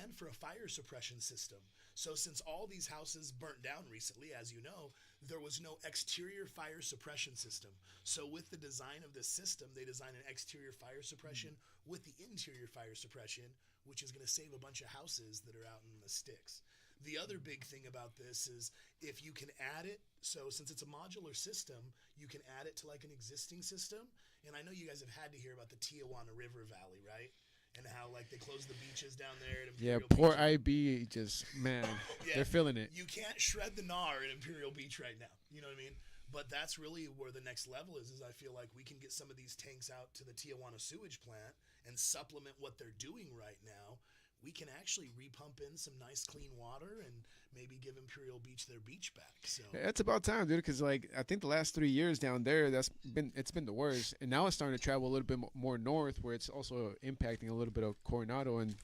and for a fire suppression system. So since all these houses burnt down recently, as you know, there was no exterior fire suppression system. So with the design of this system, they designed an exterior fire suppression with the interior fire suppression, which is going to save a bunch of houses that are out in the sticks. The other big thing about this is if you can add it, so since it's a modular system, you can add it to like an existing system. And I know you guys have had to hear about the Tijuana River Valley, right? And how like they closed the beaches down there at Yeah, Imperial poor Beach. IB just man, Yeah. they're feeling it. You can't shred the gnar at Imperial Beach right now. You know what I mean? But that's really where the next level is I feel like we can get some of these tanks out to the Tijuana sewage plant and supplement what they're doing right now. We can actually repump in some nice clean water and maybe give Imperial Beach their beach back. So It's about time, dude. Because like I think the last 3 years down there, it's been the worst, and now it's starting to travel a little bit more north, where it's also impacting a little bit of Coronado, and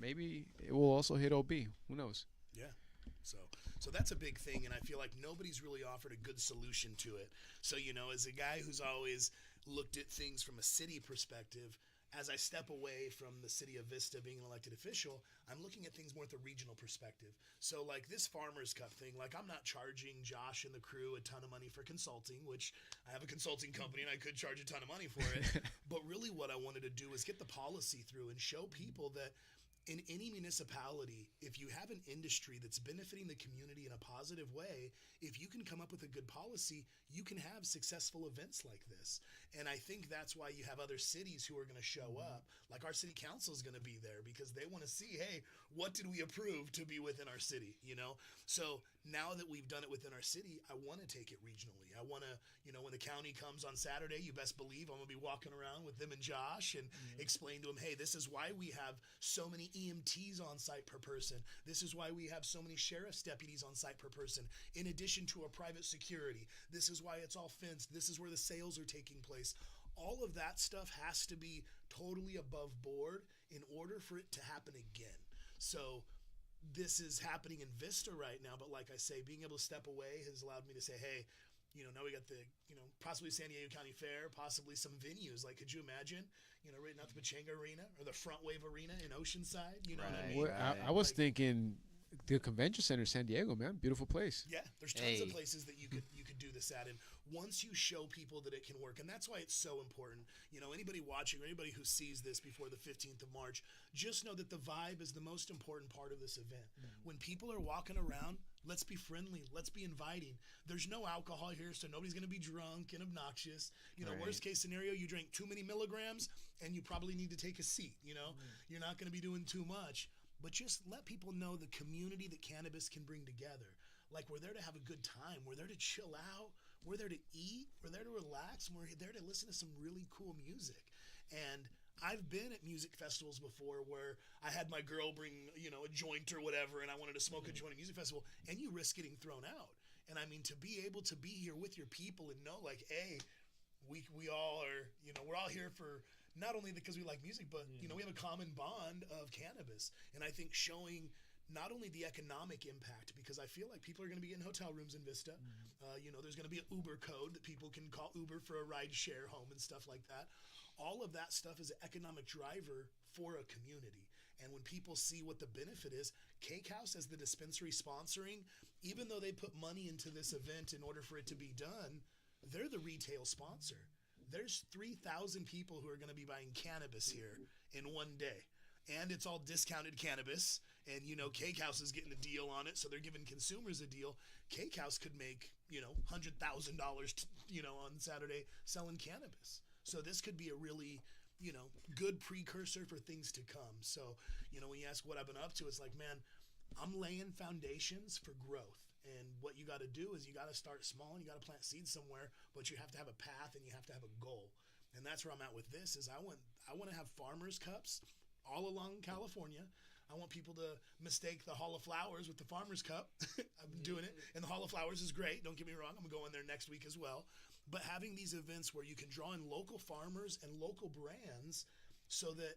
maybe it will also hit OB. Who knows? yeah. So that's a big thing, and I feel like nobody's really offered a good solution to it. So, as a guy who's always looked at things from a city perspective, as I step away from the city of Vista being an elected official, I'm looking at things more with a regional perspective. So like this Farmers Cup thing, like I'm not charging Josh and the crew a ton of money for consulting, which I have a consulting company and I could charge a ton of money for it. But really what I wanted to do is get the policy through and show people that in any municipality, if you have an industry that's benefiting the community in a positive way, if you can come up with a good policy, you can have successful events like this. And I think that's why you have other cities who are going to show up. Like our city council is going to be there because they want to see, hey, what did we approve to be within our city, So now that we've done it within our city, I want to take it regionally. I want to, when the county comes on Saturday, you best believe I'm going to be walking around with them and Josh and explain to them, hey, this is why we have so many EMTs on site per person. This is why we have so many sheriff's deputies on site per person, in addition to a private security. This is why it's all fenced. This is where the sales are taking place. All of that stuff has to be totally above board in order for it to happen again. So this is happening in Vista right now, but like I say, being able to step away has allowed me to say, hey, now we got the, possibly San Diego County Fair, possibly some venues. Like, could you imagine, renting out the Pachanga Arena or the Front Wave Arena in Oceanside? You know what I mean? Well, I was thinking the convention center, San Diego, man, beautiful place. Yeah, there's tons of places that you could do this at, and once you show people that it can work, and that's why it's so important. Anybody watching or anybody who sees this before the 15th of March, just know that the vibe is the most important part of this event. When people are walking around, let's be friendly, let's be inviting. There's no alcohol here, so nobody's going to be drunk and obnoxious. Worst case scenario, you drink too many milligrams, and you probably need to take a seat. You're not going to be doing too much. But just let people know the community that cannabis can bring together. Like, we're there to have a good time. We're there to chill out. We're there to eat. We're there to relax. And we're there to listen to some really cool music. And I've been at music festivals before where I had my girl bring, a joint or whatever, and I wanted to smoke a joint at a music festival, and you risk getting thrown out. And I mean, to be able to be here with your people and know, like, hey, we all are, we're all here for not only because we like music, but, we have a common bond of cannabis. And I think showing not only the economic impact, because I feel like people are going to be getting hotel rooms in Vista. There's going to be an Uber code that people can call Uber for a ride share home and stuff like that. All of that stuff is an economic driver for a community. And when people see what the benefit is, Cake House as the dispensary sponsoring, even though they put money into this event in order for it to be done, they're the retail sponsor. There's 3,000 people who are going to be buying cannabis here in one day. And it's all discounted cannabis. And, Cake House is getting a deal on it, so they're giving consumers a deal. Cake House could make, $100,000, on Saturday selling cannabis. So this could be a really, good precursor for things to come. So, when you ask what I've been up to, it's like, man, I'm laying foundations for growth. And what you got to do is you got to start small and you got to plant seeds somewhere, but you have to have a path and you have to have a goal. And that's where I'm at with this is I want to have farmers cups all along California. I want people to mistake the Hall of Flowers with the Farmers Cup. I've been doing it, and the Hall of Flowers is great. Don't get me wrong. I'm going there next week as well. But having these events where you can draw in local farmers and local brands so that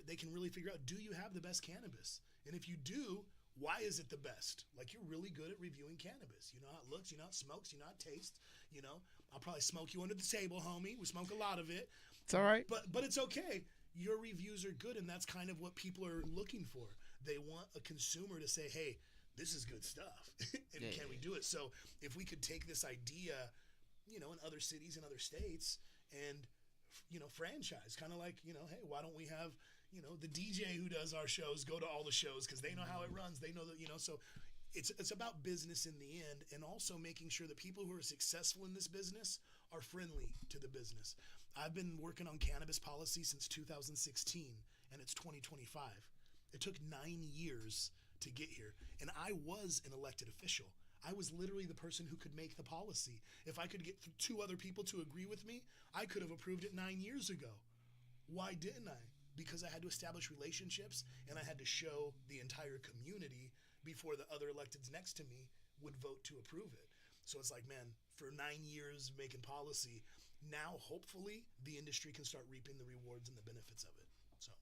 they can really figure out, do you have the best cannabis? And if you do, why is it the best? Like, you're really good at reviewing cannabis. You know how it looks, you know how it smokes, you know how it tastes. You know, I'll probably smoke you under the table, homie. We smoke a lot of it. It's all right. But it's okay. Your reviews are good, and that's kind of what people are looking for. They want a consumer to say, hey, this is good stuff. And can we do it? So if we could take this idea, you know, in other cities and other states and, you know, franchise, kind of like, you know, hey, why don't we have, you know, the DJ who does our shows go to all the shows because they know how it runs. They know that, you know, so it's about business in the end, and also making sure that people who are successful in this business are friendly to the business. I've been working on cannabis policy since 2016, and it's 2025. It took 9 years to get here, and I was an elected official. I was literally the person who could make the policy. If I could get 2 other people to agree with me, I could have approved it 9 years ago. Why didn't I? Because I had to establish relationships, and I had to show the entire community before the other electeds next to me would vote to approve it. So it's like, man, for 9 years making policy, now hopefully the industry can start reaping the rewards and the benefits of it. So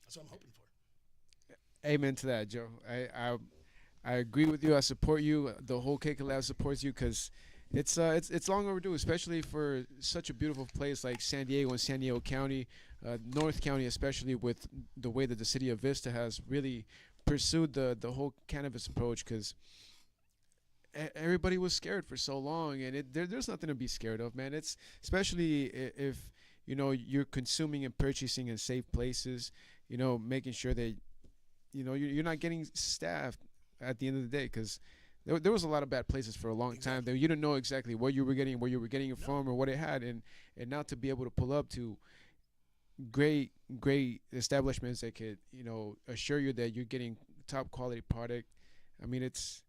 that's what I'm hoping for. Amen to that, Joe. I agree with you. I support you. The whole KK Lab supports you because it's long overdue, especially for such a beautiful place like San Diego and San Diego County, North County, especially with the way that the city of Vista has really pursued the whole cannabis approach, because everybody was scared for so long, and there's nothing to be scared of, man. It's especially if you know you're consuming and purchasing in safe places, you know, making sure that you know you're not getting staffed at the end of the day, because there was a lot of bad places for a long time that you didn't know exactly what you were getting, where you were getting it from, or what it had, and now to be able to pull up to great establishments that could, you know, assure you that you're getting top quality product. I mean, it's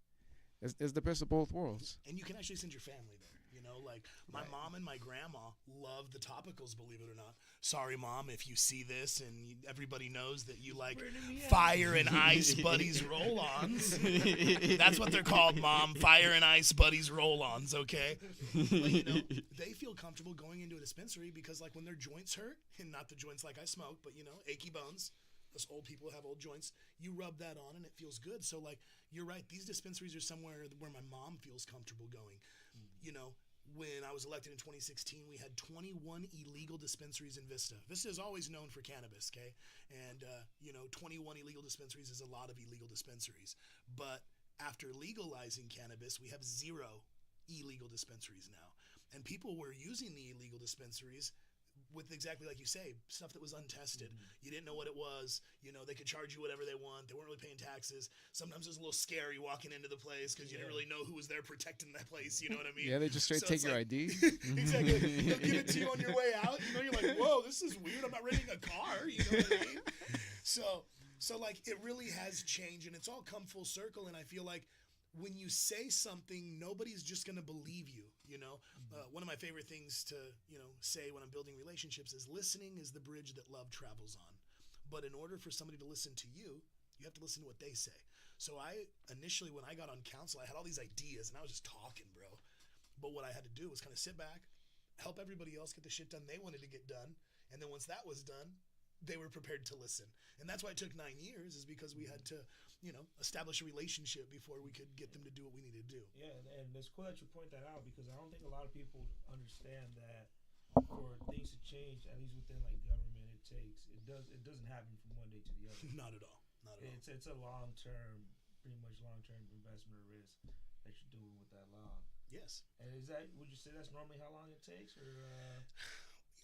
the best of both worlds. And you can actually send your family there. You know, like my mom and my grandma love the topicals, believe it or not. Sorry, Mom, if you see this, and everybody knows that you like Fire and Ice Buddies roll-ons. That's what they're called, Mom. Fire and Ice Buddies roll-ons, okay? But, you know, they feel comfortable going into a dispensary because, like, when their joints hurt, and not the joints like I smoke, but, you know, achy bones, us old people have old joints, you rub that on and it feels good. So, like, you're right, these dispensaries are somewhere where my mom feels comfortable going. You know, when I was elected in 2016, we had 21 illegal dispensaries in Vista. Vista is always known for cannabis, okay? And, you know, 21 illegal dispensaries is a lot of illegal dispensaries. But after legalizing cannabis, we have 0 illegal dispensaries now. And people were using the illegal dispensaries with exactly like you say, stuff that was untested. You didn't know what it was. You know, they could charge you whatever they want. They weren't really paying taxes. Sometimes it was a little scary walking into the place because you didn't really know who was there protecting that place. You know what I mean? Yeah, they just straight take your ID. Exactly. They'll give it to you on your way out. You know, you're like, whoa, this is weird. I'm not renting a car. You know what I mean? So like, it really has changed, and it's all come full circle. And I feel like when you say something, nobody's just going to believe you, you know? One of my favorite things to, you know, say when I'm building relationships is listening is the bridge that love travels on. But in order for somebody to listen to you, you have to listen to what they say. So initially, when I got on council, I had all these ideas, and I was just talking, bro. But what I had to do was kind of sit back, help everybody else get the shit done they wanted to get done. And then once that was done, they were prepared to listen. And that's why it took 9 years, is because we had to, you know, establish a relationship before we could get them to do what we needed to do. Yeah, and it's cool that you point that out, because I don't think a lot of people understand that for things to change, at least within like government, it doesn't happen from one day to the other. Not at all. Not at all. It's a pretty much long term investment or risk that you're doing with that law. Yes. And would you say that's normally how long it takes, or?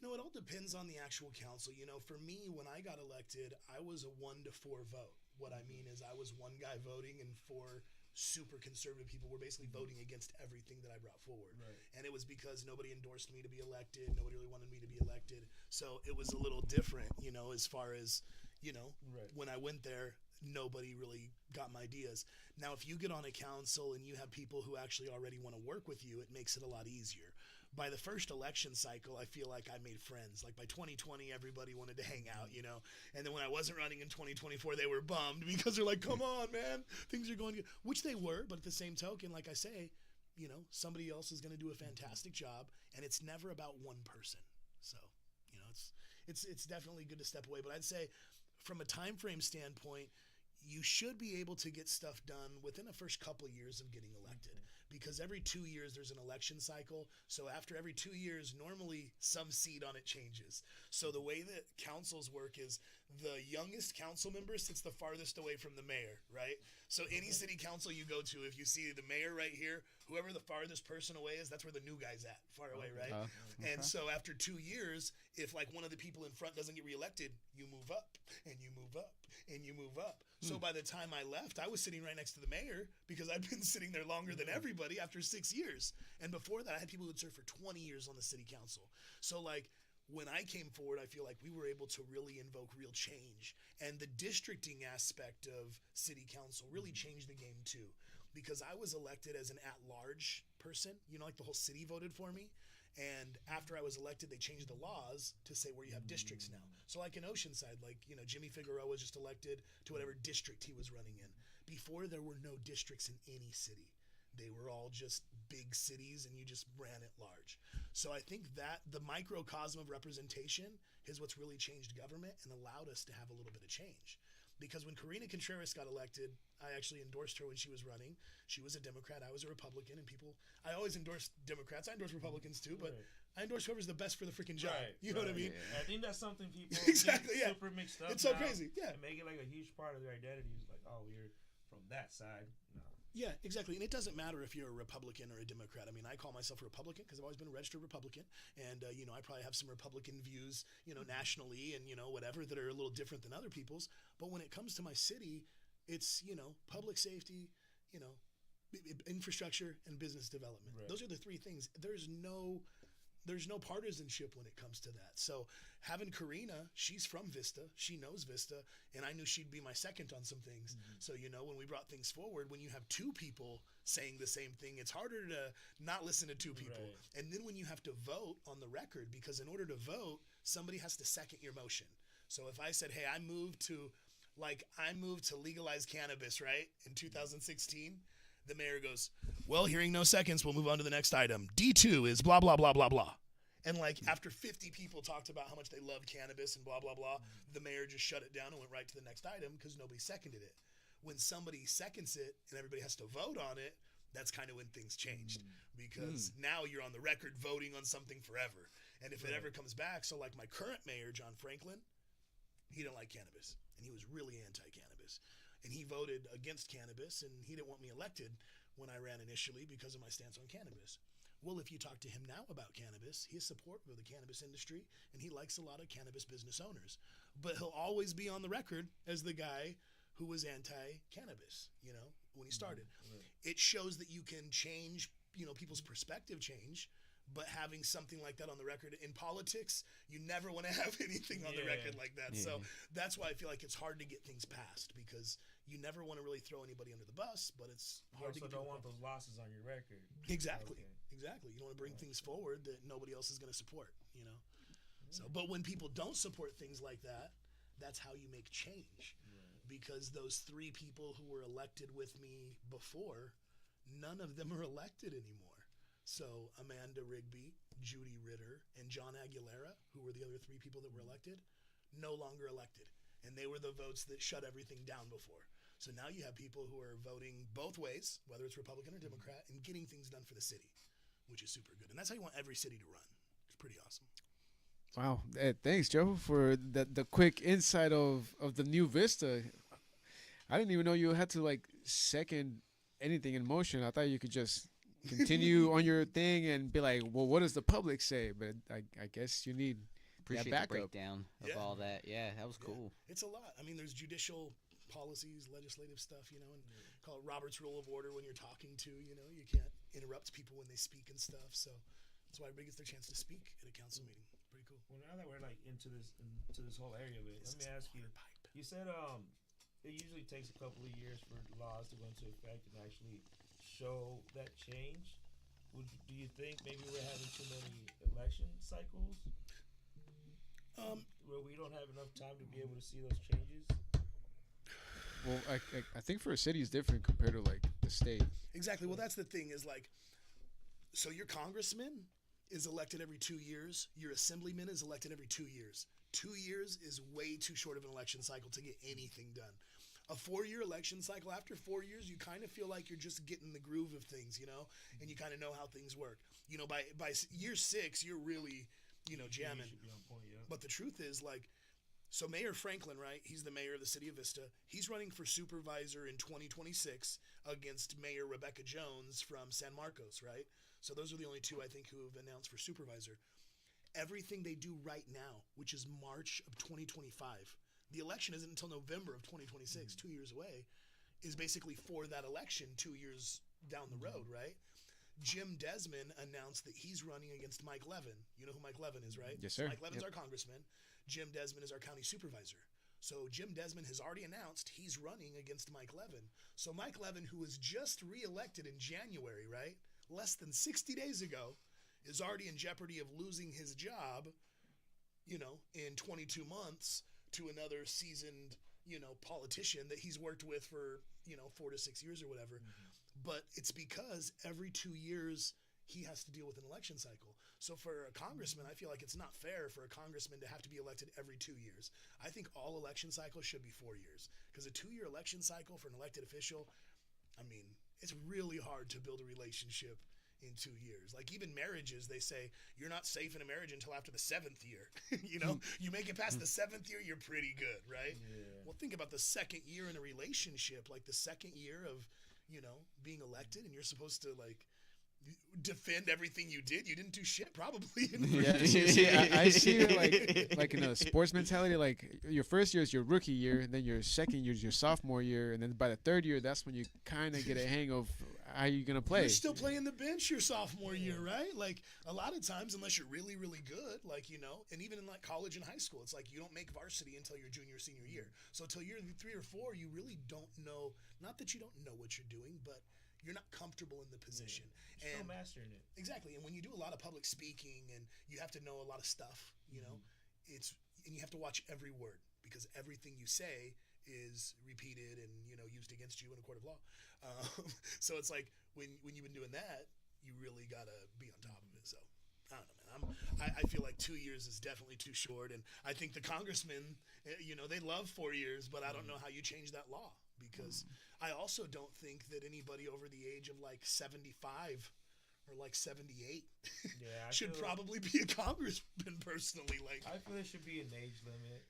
You know, it all depends on the actual council. You know, for me, when I got elected, I was a 1-4 vote. What I mean is I was one guy voting, and 4 super conservative people were basically voting against everything that I brought forward. Right. And it was because nobody endorsed me to be elected. Nobody really wanted me to be elected. So it was a little different, you know, as far as, you know, when I went there, nobody really got my ideas. Now, if you get on a council and you have people who actually already want to work with you, it makes it a lot easier. By the first election cycle, I feel like I made friends. Like by 2020, everybody wanted to hang out, you know. And then when I wasn't running in 2024, they were bummed because they're like, come on, man, things are going good. Which they were, but at the same token, like I say, you know, somebody else is going to do a fantastic job, and it's never about one person. So, you know, it's definitely good to step away. But I'd say from a time frame standpoint, you should be able to get stuff done within the first couple of years of getting elected, because every 2 years there's an election cycle. So after every 2 years, normally some seat on it changes. So the way that councils work is the youngest council member sits the farthest away from the mayor, right? So any city council you go to, if you see the mayor right here, whoever the farthest person away is, that's where the new guy's at, far away, right? And so after 2 years, if like one of the people in front doesn't get reelected, you move up and you move up and you move up. So by the time I left, I was sitting right next to the mayor because I'd been sitting there longer than everybody after 6 years. And before that, I had people who had served for 20 years on the city council. So like when I came forward, I feel like we were able to really invoke real change. And the districting aspect of city council really changed the game too, because I was elected as an at-large person, you know, like the whole city voted for me. And after I was elected, they changed the laws to say where you have districts now. So like in Oceanside, like, you know, Jimmy Figueroa was just elected to whatever district he was running in. Before, there were no districts in any city. They were all just big cities and you just ran at large. So I think that the microcosm of representation is what's really changed government and allowed us to have a little bit of change. Because when Karina Contreras got elected, I actually endorsed her when she was running. She was a Democrat, I was a Republican, and I always endorse Democrats. I endorse Republicans too, but I endorse whoever's the best for the freaking job. You know what I mean? I think that's something people Exactly, get yeah. super mixed up. It's so now crazy, yeah. And make it like a huge part of their identity. It's like, oh, we're from that side. No. Yeah, exactly. And it doesn't matter if you're a Republican or a Democrat. I mean, I call myself a Republican because I've always been a registered Republican. And, you know, I probably have some Republican views, you know, nationally and, you know, whatever that are a little different than other people's. But when it comes to my city, it's, you know, public safety, you know, infrastructure and business development. Right. Those are the three things. There's no partisanship when it comes to that. So having Karina, she's from Vista, she knows Vista, and I knew she'd be my second on some things. So, you know, when we brought things forward, when you have two people saying the same thing, it's harder to not listen to two people. Right. And then when you have to vote on the record, because in order to vote, somebody has to second your motion. So if I said, hey, I moved to legalize cannabis, right, in 2016, the mayor goes, well, hearing no seconds, we'll move on to the next item. D2 is blah, blah, blah, blah, blah. And like after 50 people talked about how much they loved cannabis and blah, blah, blah, the mayor just shut it down and went right to the next item because nobody seconded it. When somebody seconds it and everybody has to vote on it, that's kind of when things changed, because now you're on the record voting on something forever. And if it ever comes back, so like my current mayor, John Franklin, he didn't like cannabis and he was really anti-cannabis. And he voted against cannabis, and he didn't want me elected when I ran initially because of my stance on cannabis. Well, if you talk to him now about cannabis, he's supportive of the cannabis industry, and he likes a lot of cannabis business owners. But he'll always be on the record as the guy who was anti-cannabis, you know, when he started. It shows that you can change, you know, people's perspective change, but having something like that on the record in politics, you never want to have anything on the record like that. So that's why I feel like it's hard to get things passed, because you never want to really throw anybody under the bus, but it's hard to get. You also don't want those losses on your record. Exactly. Okay. Exactly. You don't want to bring things forward that nobody else is going to support, you know? So, but when people don't support things like that, that's how you make change. Because those three people who were elected with me before, none of them are elected anymore. So Amanda Rigby, Judy Ritter, and John Aguilera, who were the other three people that were elected, no longer elected. And they were the votes that shut everything down before. So now you have people who are voting both ways, whether it's Republican or Democrat, and getting things done for the city, which is super good. And that's how you want every city to run. It's pretty awesome. Wow. Thanks, Joe, for the quick insight of the new Vista. I didn't even know you had to like second anything in motion. I thought you could just continue on your thing and be like, well, what does the public say? But I guess you need Appreciate that the backup. breakdown of all that. Yeah, that was cool. It's a lot. I mean, there's judicial policies, legislative stuff, you know, and call it Robert's Rule of Order when you're talking to, you know, you can't interrupt people when they speak and stuff. So that's why everybody gets their chance to speak at a council meeting. Pretty cool. Well, now that we're like into this whole area of it, let me ask you. You said it usually takes a couple of years for laws to go into effect and actually show that change. Do you think maybe we're having too many election cycles? Where we don't have enough time to be able to see those changes? Well, I think for a city is different compared to like the state. Exactly. Well, that's the thing is like, so your congressman is elected every 2 years. Your assemblyman is elected every 2 years. 2 years is way too short of an election cycle to get anything done. A 4-year election cycle. After 4 years, you kind of feel like you're just getting the groove of things, and you kind of know how things work. By year 6, you're really, jamming. You should be on point, yeah. But the truth is, like, so Mayor Franklin, right? He's the mayor of the city of Vista. He's running for supervisor in 2026 against Mayor Rebecca Jones from San Marcos, right? So those are the only two I think who have announced for supervisor. Everything they do right now, which is March of 2025, the election isn't until November of 2026, 2 years away, is basically for that election 2 years down the road, right? Jim Desmond announced that he's running against Mike Levin. You know who Mike Levin is, right? Yes, sir. Mike Levin's our congressman. Jim Desmond is our county supervisor. So Jim Desmond has already announced he's running against Mike Levin. So Mike Levin, who was just reelected in January, right? Less than 60 days ago, is already in jeopardy of losing his job, in 22 months to another seasoned, politician that he's worked with for, 4 to 6 years or whatever. But it's because every 2 years he has to deal with an election cycle. So for a congressman, I feel like it's not fair for a congressman to have to be elected every 2 years. I think all election cycles should be 4 years, because a 2-year election cycle for an elected official, I mean, it's really hard to build a relationship in 2 years. Like, even marriages, they say you're not safe in a marriage until after the 7th year. You make it past the 7th year, you're pretty good, right? Yeah. Well, think about the second year in a relationship, like the second year of, being elected, and you're supposed to, like, defend everything you did. You didn't do shit, probably. I see it like in a sports mentality. Like, your first year is your rookie year, and then your second year is your sophomore year, and then by the third year, that's when you kind of get a hang of how you're gonna play. You're still playing the bench your sophomore year, right? Like, a lot of times, unless you're really, really good, like, and even in like college and high school, it's like you don't make varsity until your junior, senior year. So until year 3 or 4, you really don't know. Not that you don't know what you're doing, but you're not comfortable in the position. You're still mastering it. Exactly. And when you do a lot of public speaking and you have to know a lot of stuff, and you have to watch every word, because everything you say is repeated and, used against you in a court of law. So it's like when you've been doing that, you really got to be on top of it. So I don't know, man. I feel like 2 years is definitely too short. And I think the congressmen, they love 4 years, but I don't know how you change that law, because I also don't think that anybody over the age of like 75 or like 78 should probably be a congressman, personally. Like, I feel there should be an age limit.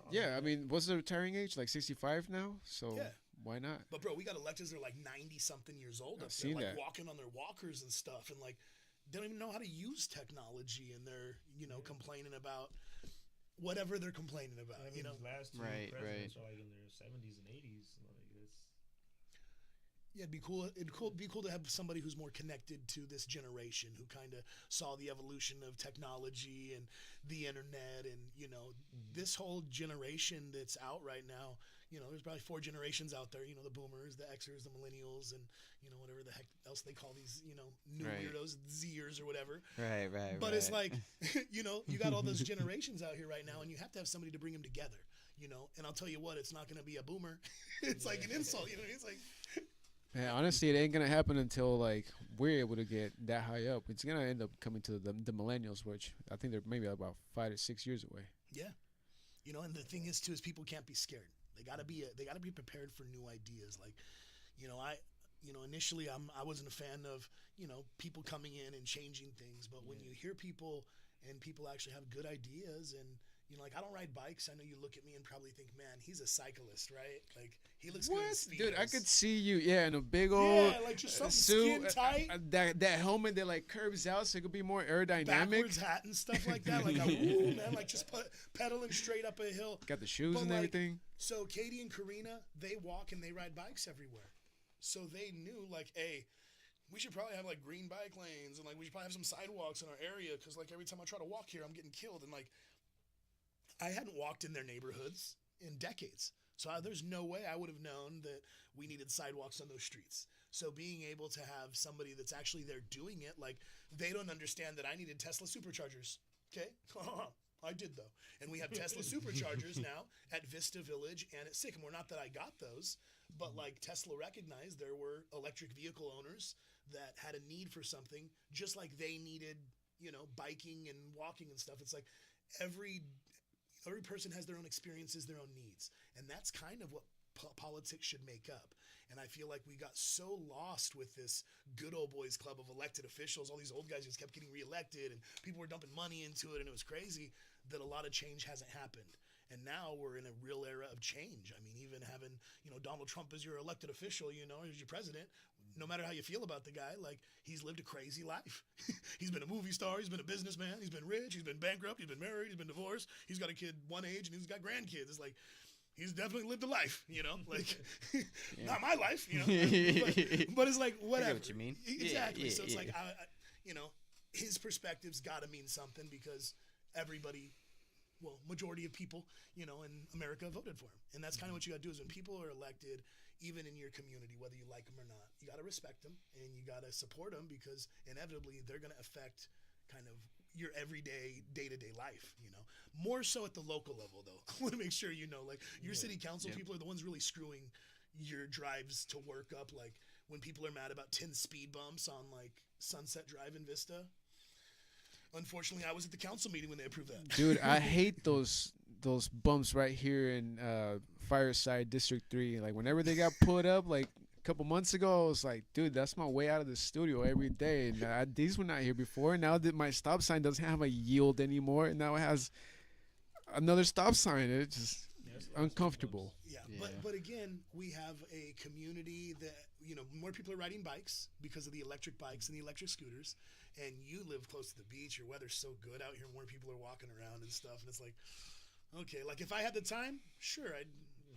Yeah, I mean, what's the retiring age? Like 65 now? So why not? But bro, we got electeds that are like 90-something years old. I've seen that. Walking on their walkers and stuff, and like they don't even know how to use technology, and they're complaining about whatever they're complaining about. These last two Right. presidents are like in their 70s and 80s. Yeah, it'd be cool. It'd be cool to have somebody who's more connected to this generation, who kind of saw the evolution of technology and the internet, and this whole generation that's out right now. There's probably 4 generations out there. The boomers, the Xers, the millennials, and whatever the heck else they call these new weirdos, Zers or whatever. Right. But it's like you got all those generations out here right now, and you have to have somebody to bring them together. And I'll tell you what, it's not going to be a boomer. It's like an insult. It's like. Yeah, honestly, it ain't gonna happen until like we're able to get that high up. It's gonna end up coming to the millennials, which I think they're maybe about 5 to 6 years away. Yeah, and the thing is too is people can't be scared. They gotta be prepared for new ideas. Like, initially I wasn't a fan of people coming in and changing things, but when you hear people and people actually have good ideas, and like, I don't ride bikes. I know you look at me and probably think, man, he's a cyclist, right? Like, he looks good in Speedos. Dude, I could see you, in a big old like just something suit, skin tight. That helmet that like curves out so it could be more aerodynamic. Backwards hat and stuff like that. Like, ooh, man, like just pedaling straight up a hill. Got the shoes and everything. So Katie and Karina, they walk and they ride bikes everywhere. So they knew, like, hey, we should probably have like green bike lanes, and like we should probably have some sidewalks in our area, because like every time I try to walk here, I'm getting killed. And like, I hadn't walked in their neighborhoods in decades. So there's no way I would have known that we needed sidewalks on those streets. So being able to have somebody that's actually there doing it, like, they don't understand that I needed Tesla superchargers. Okay? I did, though. And we have Tesla superchargers now at Vista Village and at Sycamore. Not that I got those, but like Tesla recognized there were electric vehicle owners that had a need for something, just like they needed, biking and walking and stuff. It's like every person has their own experiences, their own needs. And that's kind of what politics should make up. And I feel like we got so lost with this good old boys club of elected officials. All these old guys just kept getting reelected, and people were dumping money into it, and it was crazy that a lot of change hasn't happened. And now we're in a real era of change. I mean, even having, Donald Trump as your elected official, as your president, no matter how you feel about the guy, like, he's lived a crazy life. He's been a movie star. He's been a businessman. He's been rich. He's been bankrupt. He's been married. He's been divorced. He's got a kid one age, and he's got grandkids. It's like, he's definitely lived a life, like, not my life, but it's like, whatever. I get what you mean. Exactly. So it's like, his perspective's got to mean something because everybody, majority of people, in America voted for him. And that's kind of what you got to do is when people are elected, even in your community, whether you like them or not, you got to respect them and you got to support them because inevitably they're going to affect kind of your everyday, day-to-day life, More so at the local level, though. I want to make sure like your city council people are the ones really screwing your drives to work up. Like when people are mad about 10 speed bumps on like Sunset Drive in Vista. Unfortunately, I was at the council meeting when they approved that. Dude, I hate those bumps right here in Fireside District 3. Like whenever they got put up, like a couple months ago, I was like, dude, that's my way out of the studio every day. And these were not here before. Now that my stop sign doesn't have a yield anymore, and now it has another stop sign. It's just uncomfortable. Yeah. But again, we have a community that more people are riding bikes because of the electric bikes and the electric scooters. And you live close to the beach. Your weather's so good out here. More people are walking around and stuff. And it's like, okay, like if I had the time, sure, I'd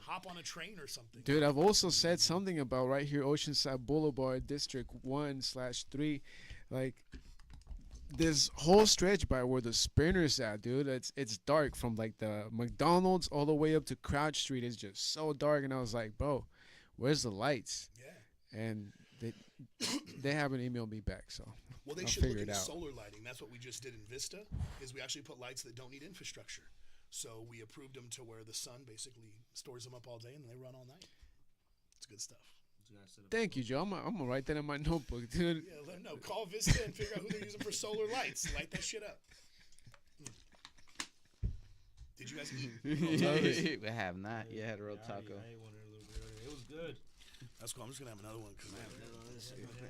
hop on a train or something. Dude, I've also said something about right here, Oceanside Boulevard, District 1/3. Like this whole stretch by where the Sprinter's at, dude, it's dark from like the McDonald's all the way up to Crouch Street. It's just so dark. And I was like, bro, where's the lights? Yeah. And they haven't emailed me back, so well, they I'll should figure look it into out. solar lighting. That's what we just did in Vista. Is we actually put lights that don't need infrastructure. So we approved them to where the sun basically stores them up all day and then they run all night. It's good stuff. Thank you, Joe. I'm gonna write that in my notebook, dude. Yeah, let them know. Call Vista and figure out who they're using for solar lights. Light that shit up. Did you guys eat? We have not yet, Road Taco. I ate one a little bit earlier. It was good. That's cool. I'm just gonna have another one because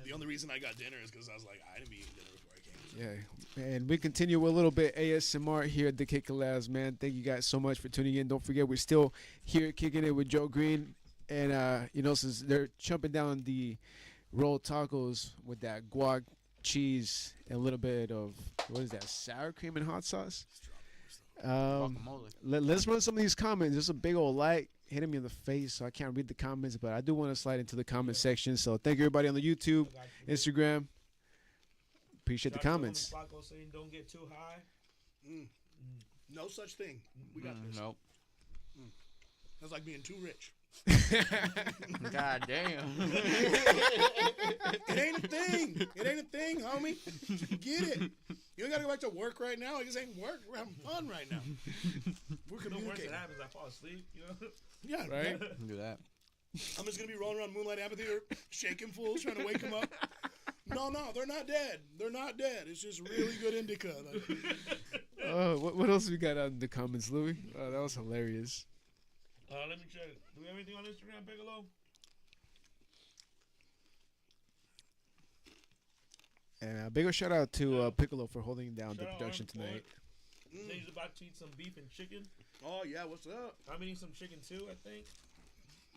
the only reason I got dinner is because I was like, I didn't be eating dinner before I came. Yeah, and we continue with a little bit ASMR here at the Kick Labs, man. Thank you guys so much for tuning in. Don't forget, we're still here kicking it with Joe Green, and since they're chumping down the rolled tacos with that guac cheese and a little bit of what is that, sour cream and hot sauce. Let's run some of these comments. There's a big old light hitting me in the face, so I can't read the comments, but I do want to slide into the comment section. So thank you everybody on the YouTube, Instagram. Appreciate the comments. Taco saying don't get too high. No such thing. We got this. Nope. That's like being too rich. God damn. It ain't a thing. It ain't a thing, homie. Get it. You ain't got to go back to work right now. It just ain't work. We're having fun right now. We're The worst communicating. that happens, I fall asleep. Yeah, Right? yeah. Do that. I'm just going to be rolling around Moonlight Amphitheater, shaking fools, trying to wake them up. No, they're not dead. They're not dead. It's just really good indica. What else we got out in the comments, Louis? Oh, that was hilarious. Let me check. Do we have anything on Instagram, Piccolo? And a big shout out to Piccolo for holding down the Shout out production Arm tonight. He's about to eat some beef and chicken. Oh, yeah, what's up? I'm eating some chicken too, I think.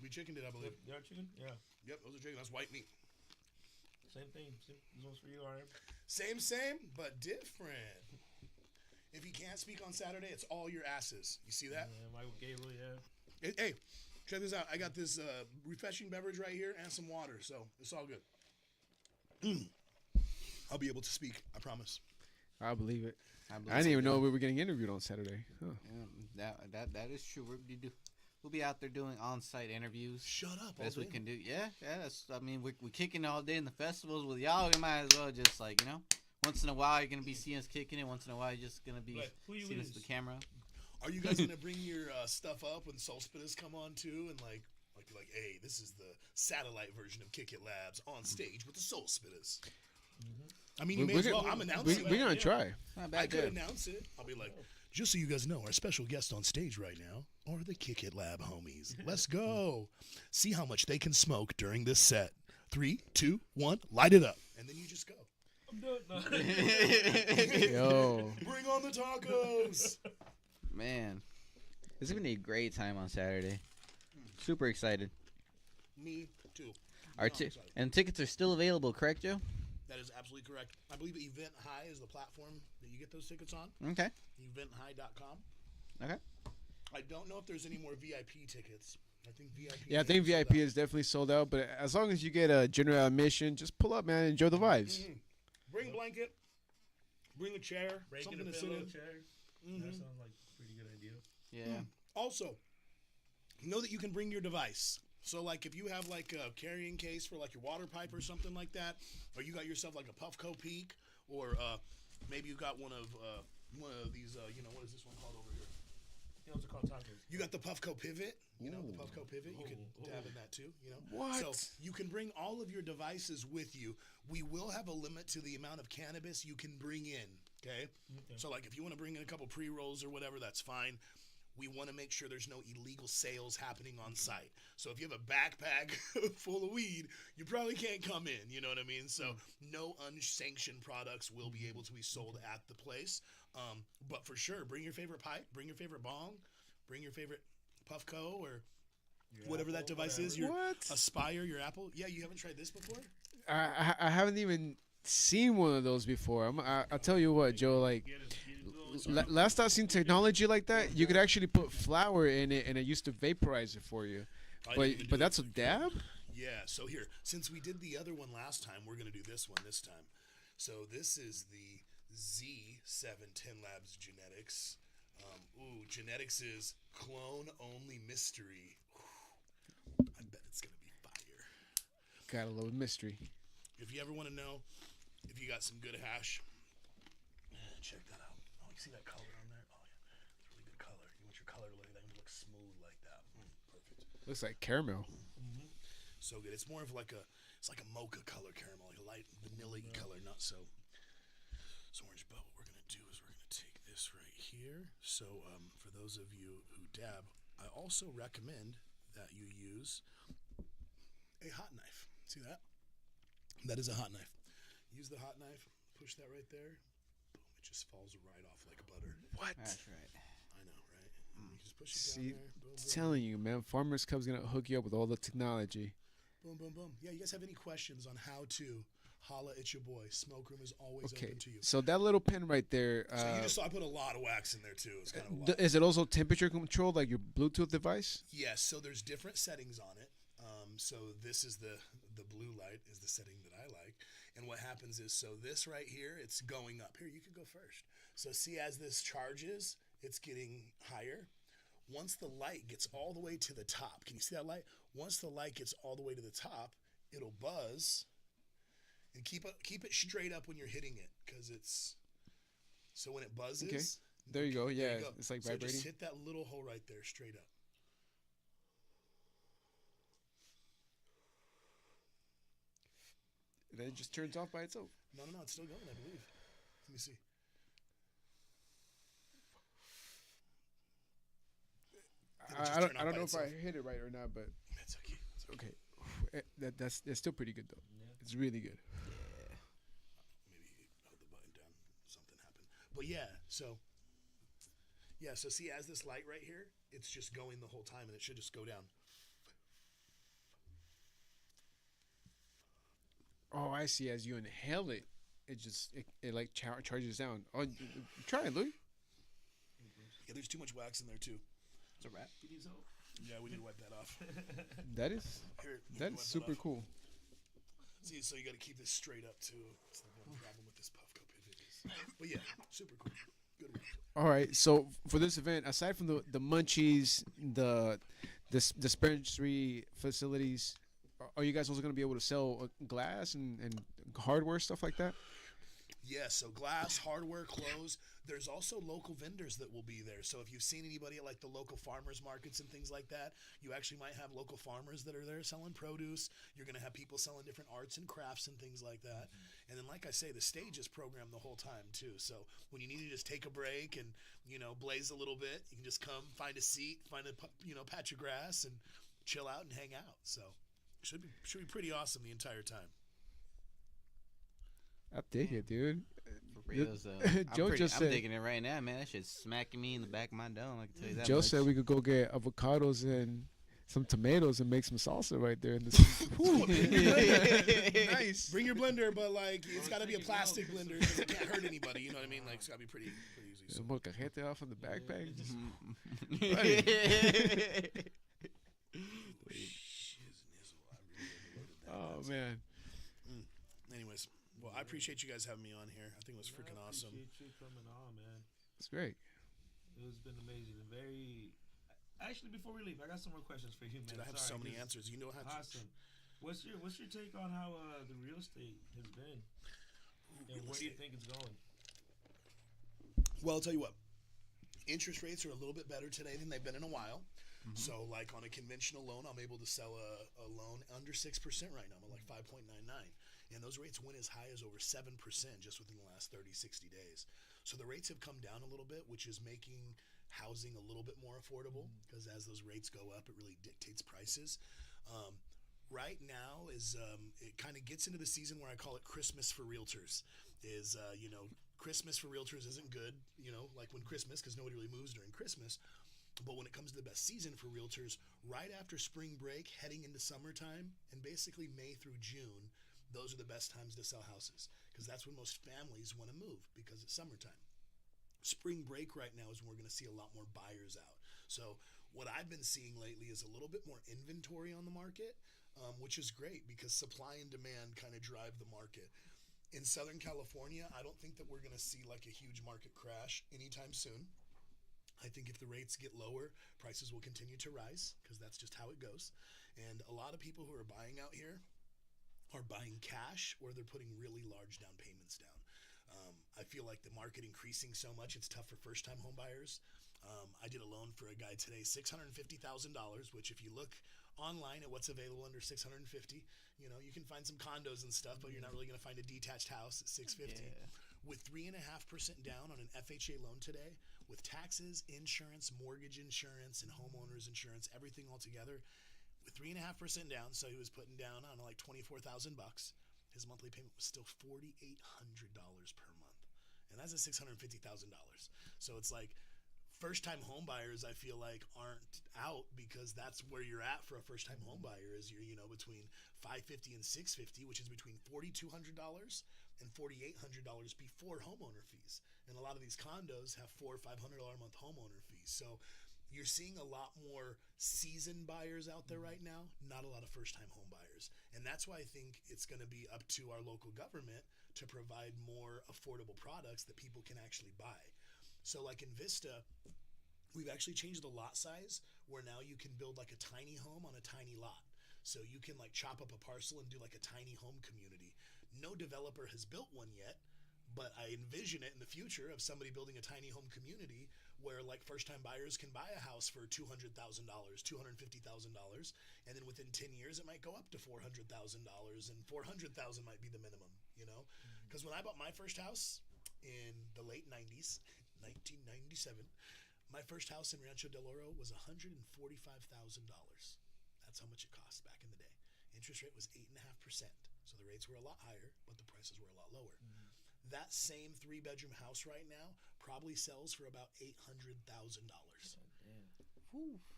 We chickened it, I believe. They are chicken? Yeah. Yep, those are chicken. That's white meat. Same thing. This one's for you, RM. Same, but different. If he can't speak on Saturday, it's all your asses. You see that? Yeah, Michael Gabriel, yeah. Hey, check this out. I got this refreshing beverage right here and some water, so it's all good. I'll be able to speak, I promise. I believe it. I didn't even know we were getting interviewed on Saturday. Huh. Yeah, that is true. We'll be out there doing on-site interviews. Shut up. Best all we day. can do. Yeah. We're kicking all day in the festivals with y'all. We might as well just once in a while you're gonna be seeing us kicking it. Once in a while you're just gonna be Like, who you seeing us is? the camera. Are you guys going to bring your stuff up when Soul Spitters come on too? And like, hey, this is the satellite version of Kick It Labs on stage with the Soul Spitters. I mean, you may as well. I'm announcing We're going to it. try. Not I bad. could Good. announce it. I'll be like, just so you guys know, our special guest on stage right now or the Kick It Lab homies. Let's go. See how much they can smoke during this set. 3, 2, 1, light it up. And then you just go. I'm done. No. Yo, Bring on the tacos. Man, this is gonna be a great time on Saturday. Super excited. Me too. Our No, I'm excited. and tickets are still available, correct, Joe? That is absolutely correct. I believe Event High is the platform that you get those tickets on. Okay. EventHigh.com. Okay. I don't know if there's any more VIP tickets. I think VIP. yeah, I think tickets VIP is definitely sold out. But as long as you get a general admission, just pull up, man. Enjoy the vibes. Mhm. Bring a blanket. Bring a chair. Breaking something a to sit pillow in. chair. Mhm. That sounds like a pretty good idea. Yeah. Also, know that you can bring your device. So, like, if you have like a carrying case for like your water pipe or something like that, or you got yourself like a Puffco Peak, or maybe you got one of these. What is this one called over here? Those are called tacos. You got the Puffco Pivot. You know, the Puffco Pivot. You can dab in that too. You know. What? So you can bring all of your devices with you. We will have a limit to the amount of cannabis you can bring in. Okay. So, like, if you want to bring in a couple pre-rolls or whatever, that's fine. We want to make sure there's no illegal sales happening on site. So if you have a backpack full of weed, you probably can't come in. You know what I mean? So no unsanctioned products will be able to be sold at the place. But for sure, bring your favorite pipe, bring your favorite bong, bring your favorite Puffco or whatever that device is. Your What? Aspire, your Apple. Yeah, you haven't tried this before? I haven't even seen one of those before. I'll tell you what, Joe. Like, last I seen technology like that, you could actually put flour in it, and it used to vaporize it for you. I didn't even do But that's that. a dab. Yeah, so here, since we did the other one last time, we're going to do this one this time. So this is the Z710 Labs Genetics. Genetics is clone-only mystery. I bet it's going to be fire. Got a little mystery. If you ever want to know if you got some good hash, check that out. Oh, you see that color on there? Oh, yeah. It's a really good color. You want your color to look smooth like that. Perfect. Looks like caramel. So good. It's more of like it's like a mocha color caramel, like a light vanilla color, not so orange. But what we're gonna do is we're gonna take this right here. So for those of you who dab, I also recommend that you use a hot knife. See that? That is a hot knife. Use the hot knife. Push that right there. Boom! It just falls right off like butter. What? I That's right. know, right? You just push it See, down there. Boom, boom, telling you, man. Farmers Cub's gonna hook you up with all the technology. boom, boom, boom. Yeah, you guys have any questions on how to holla at your boy? Smoke Room is always Okay. open to you. So that little pen right there. So you just saw I put a lot of wax in there too. It's kind of a lot. Is it also temperature controlled, like your Bluetooth device? Yes, so there's different settings on it. So this is the blue light is the setting that I like. And what happens is, so this right here, it's going up. Here, you could go first. So see, as this charges, it's getting higher. Once the light gets all the way to the top, can you see that light? Once the light gets all the way to the top, it'll buzz. And keep it straight up when you're hitting it, because it's so when it buzzes. Okay. There you go. Yeah, there you go. it's like So vibrating. just hit that little hole right there, straight up. Then it just turns off by itself. No, it's still going, I believe. Let me see. It'll just I turn off don't by know if I itself. hit it right or not, but It's okay. okay. That's still pretty good though. It's really good. Maybe hold the button down. Something happened. But so see, as this light right here, it's just going the whole time, and it should just go down. Oh, I see. As you inhale it, it like charges down. Oh, try it, Louis. Yeah, there's too much wax in there too. It's a wrap. You need some? Yeah, we need to wipe that off. That is Here, you that wipe is super off. cool. See, so you got to keep this straight up too. That's the one problem with this Puffco pivot. But yeah, super cool. Good one. All right. So for this event, aside from the munchies, the dispensary facilities, are you guys also going to be able to sell glass and hardware stuff like that? Yeah, so glass, hardware, clothes. There's also local vendors that will be there. So if you've seen anybody at like the local farmers markets and things like that, you actually might have local farmers that are there selling produce. You're going to have people selling different arts and crafts and things like that. And then, like I say, the stage is programmed the whole time too. So when you need to just take a break and, blaze a little bit, you can just come, find a seat, find a, patch of grass and chill out and hang out. So should be pretty awesome the entire time. I dig it, dude. For real, so Joe just I'm said- digging it right now, man. That shit's smacking me in the back of my dome. I can tell you that. Joe much. said we could go get avocados and some tomatoes and make some salsa right there in the nice. Bring your blender, but like it's got to be a plastic blender because it can't hurt anybody. You know what I mean? Like it's got to be pretty easy. So. Molcajete off on the backpack. Just oh man. Anyways, well, I appreciate you guys having me on here. I think it was freaking awesome. I appreciate you coming on, man. It's great. It's been amazing and very. Actually, before we leave, I got some more questions for you, man. Dude, I have Sorry, so many this- answers. You know how to. Awesome. What's your take on how the real estate has been, and where do you think it's going? Well, I'll tell you what. Interest rates are a little bit better today than they've been in a while. Mm-hmm. So, like on a conventional loan, I'm able to sell a loan under 6% right now. I'm at like 5.99. And those rates went as high as over 7% just within the last 30, 60 days. So the rates have come down a little bit, which is making housing a little bit more affordable because as those rates go up, it really dictates prices. Right now is it kind of gets into the season where I call it Christmas for realtors. Christmas for realtors isn't good, like when Christmas, because nobody really moves during Christmas. But when it comes to the best season for realtors, right after spring break, heading into summertime, and basically May through June, those are the best times to sell houses because that's when most families want to move because it's summertime. Spring break right now is when we're going to see a lot more buyers out. So what I've been seeing lately is a little bit more inventory on the market, which is great because supply and demand kind of drive the market. In Southern California, I don't think that we're going to see like a huge market crash anytime soon. I think if the rates get lower, prices will continue to rise because that's just how it goes. And a lot of people who are buying out here are buying cash or they're putting really large down payments down. I feel like the market increasing so much, it's tough for first-time home buyers. I did a loan for a guy today, $650,000, which if you look online at what's available under $650, you can find some condos and stuff, but you're not really going to find a detached house at $650. Yeah. With 3.5% down on an FHA loan today, with taxes, insurance, mortgage insurance, and homeowners insurance, everything all together, with 3.5% down, so he was putting down on like $24,000. His monthly payment was still $4,800 per month, and that's at $650,000. So it's like first-time home buyers, I feel like, aren't out because that's where you're at for a first-time home buyer is you're between $550 and $650, which is between $4,200 and $4,800 before homeowner fees. And a lot of these condos have $400 or $500 a month homeowner fees. So you're seeing a lot more seasoned buyers out there right now, not a lot of first-time home buyers. And that's why I think it's going to be up to our local government to provide more affordable products that people can actually buy. So like in Vista, we've actually changed the lot size where now you can build like a tiny home on a tiny lot. So you can like chop up a parcel and do like a tiny home community. No developer has built one yet, but I envision it in the future of somebody building a tiny home community where like first-time buyers can buy a house for $200,000, $250,000, and then within 10 years it might go up to $400,000, and $400,000 might be the minimum, Because when I bought my first house in the late 90s, 1997, my first house in Rancho Del Oro was $145,000. That's how much it cost back in the day. Interest rate was 8.5%, so the rates were a lot higher, but the prices were a lot lower. That same 3-bedroom house right now probably sells for about $800,000.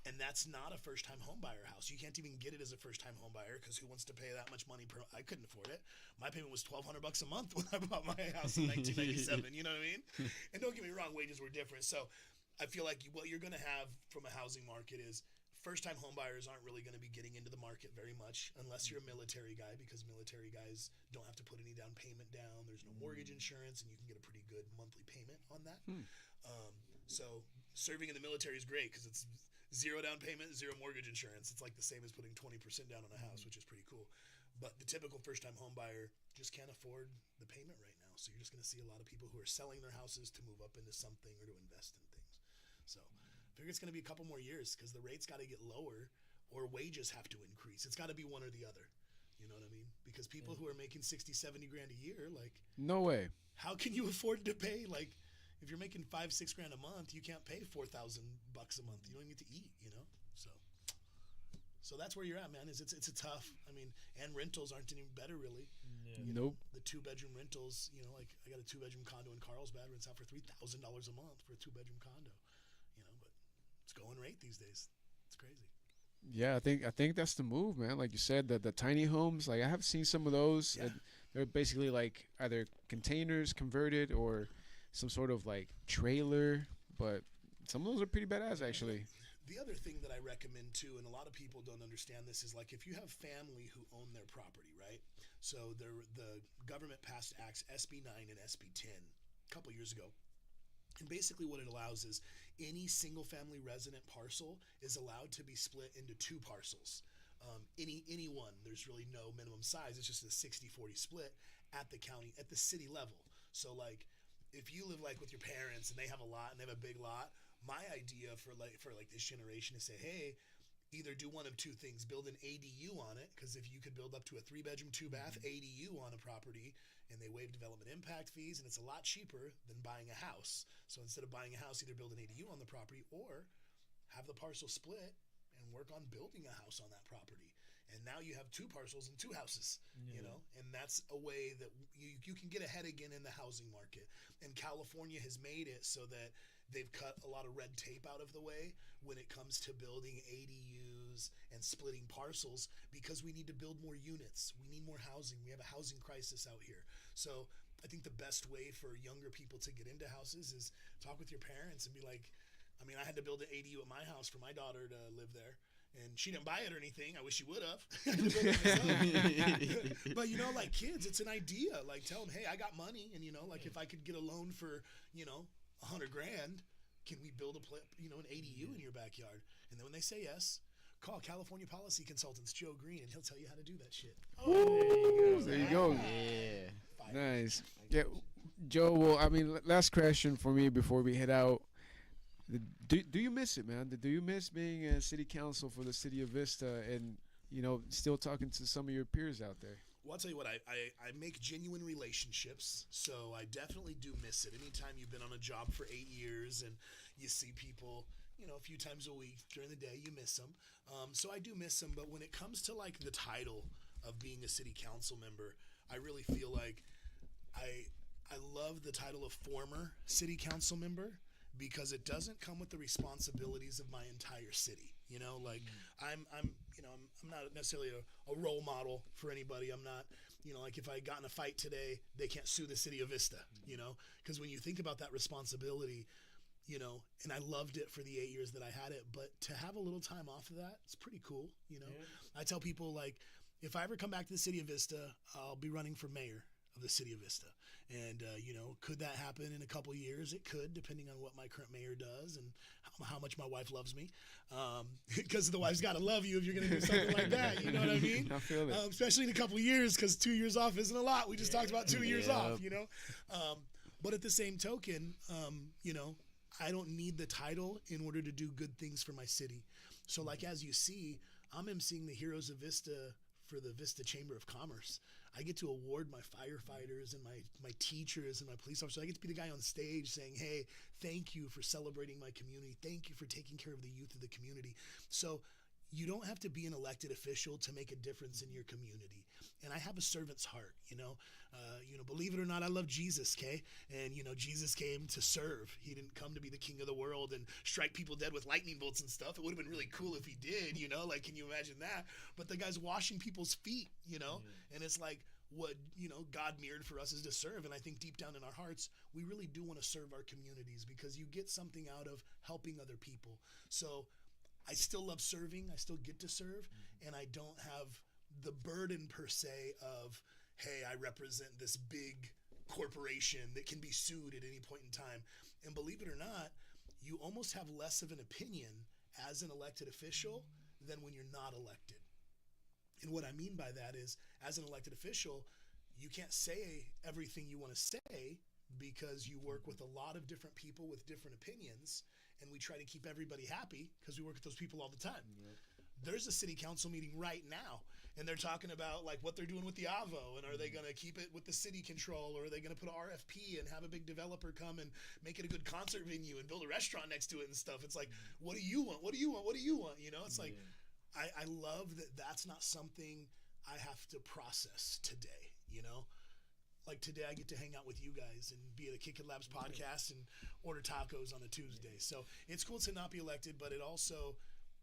And that's not a first-time home buyer house. You can't even get it as a first-time home buyer because who wants to pay that much money per? I couldn't afford it. My payment was $1,200 a month when I bought my house in 1997. You know what I mean? And don't get me wrong, wages were different. So I feel like what you're going to have from a housing market is first-time home buyers aren't really going to be getting into the market very much unless you're a military guy, because military guys don't have to put any down payment down. There's no mortgage insurance, and you can get a pretty good monthly payment on that. So serving in the military is great because it's 0 down payment, 0 mortgage insurance. It's like the same as putting 20% down on a house, which is pretty cool. But the typical first-time home buyer just can't afford the payment right now. So you're just going to see a lot of people who are selling their houses to move up into something or to invest in things. So I figure it's going to be a couple more years because the rates got to get lower or wages have to increase. It's got to be one or the other. You know what I mean? Because people who are making 60, 70 grand a year, like, No way. how can you afford to pay, like, if you're making 5, 6 grand a month, you can't pay $4,000 a month. You don't even get to eat, you know? So that's where you're at, man. It's a tough, I mean, and rentals aren't any better, really. Yeah. You know, Nope. the 2-bedroom rentals, you know, like I got a 2-bedroom condo in Carlsbad, rents out for $3,000 a month for a 2-bedroom condo, you know, but it's going rate these days. It's crazy. Yeah, I think that's the move, man. Like you said, the tiny homes. Like I have seen some of those. Yeah. They're basically like either containers converted or some sort of like trailer. But some of those are pretty badass, actually. The other thing that I recommend too, and a lot of people don't understand this, is like if you have family who own their property, right? So the government passed Acts SB 9 and SB 10 a couple years ago. And basically what it allows is any single family resident parcel is allowed to be split into 2 parcels. Any one, there's really no minimum size. It's just a 60-40 split at the county, at the city level. So like if you live like with your parents and they have a lot and they have a big lot, my idea for this generation is say, hey, either do one of 2 things: build an ADU on it, because if you could build up to a 3-bedroom 2-bath ADU on a property, and they waive development impact fees, and it's a lot cheaper than buying a house. So instead of buying a house, either build an ADU on the property or have the parcel split and work on building a house on that property. And now you have 2 parcels and 2 houses, you know, and that's a way that you can get ahead again in the housing market. And California has made it so that they've cut a lot of red tape out of the way when it comes to building ADUs and splitting parcels, because we need to build more units. We need more housing. We have a housing crisis out here. So I think the best way for younger people to get into houses is talk with your parents and be like, I mean, I had to build an ADU at my house for my daughter to live there. And she didn't buy it or anything. I wish she would have. But, you know, like kids, it's an idea. Like tell them, hey, I got money. And, you know, like if I could get a loan for, you know, $100 grand, can we build an ADU in your backyard? And then when they say yes, call California Policy Consultants, Joe Green, and he'll tell you how to do that shit. There you go. Yeah. Fire. Nice. Yeah, Joe. Well, I mean, last question for me before we head out. Do you miss it, man? Do you miss being a city council for the city of Vista and, you know, still talking to some of your peers out there? Well, I'll tell you what, I make genuine relationships, so I definitely do miss it. Anytime you've been on a job for 8 years and you see people, you know, a few times a week during the day, you miss them. So I do miss them, but when it comes to like the title of being a city council member, I really feel like I love the title of former city council member, because it doesn't come with the responsibilities of my entire city. You know, like I'm not necessarily a role model for anybody. I'm not, you know, like if I got in a fight today, they can't sue the city of Vista, you know, because when you think about that responsibility, you know, and I loved it for the 8 years that I had it, but to have a little time off of that, it's pretty cool. You know, I tell people, like, if I ever come back to the city of Vista, I'll be running for mayor of the city of Vista. And, you know, could that happen in a couple years? It could, depending on what my current mayor does and how much my wife loves me. Because the wife's got to love you if you're going to do something like that. You know what I mean? I feel it. Especially in a couple years, because 2 years off isn't a lot. We just talked about 2 years off, you know? But at the same token, you know, I don't need the title in order to do good things for my city. So, like, as you see, I'm emceeing the Heroes of Vista for the Vista Chamber of Commerce. I get to award my firefighters and my teachers and my police officers. I get to be the guy on stage saying, hey, thank you for celebrating my community. Thank you for taking care of the youth of the community. So you don't have to be an elected official to make a difference in your community. And I have a servant's heart, you know, believe it or not, I love Jesus, okay? And, you know, Jesus came to serve. He didn't come to be the king of the world and strike people dead with lightning bolts and stuff. It would have been really cool if he did, you know, like, can you imagine that? But the guy's washing people's feet, you know, and it's like, what, you know, God mirrored for us is to serve. And I think deep down in our hearts, we really do want to serve our communities, because you get something out of helping other people. So I still love serving. I still get to serve, and I don't have the burden per se of, hey, I represent this big corporation that can be sued at any point in time. And believe it or not, you almost have less of an opinion as an elected official than when you're not elected. And what I mean by that is, as an elected official, you can't say everything you want to say because you work with a lot of different people with different opinions, and we try to keep everybody happy because we work with those people all the time. Yep. There's a city council meeting right now, and they're talking about like what they're doing with the AVO, and are they going to keep it with the city control, or are they going to put an RFP and have a big developer come and make it a good concert venue and build a restaurant next to it and stuff? It's like, what do you want? What do you want? What do you want? You know, it's like, I love that that's not something I have to process today, you know? Like today I get to hang out with you guys and be at a Kick It Labs podcast and order tacos on a Tuesday. So it's cool to not be elected, but it also,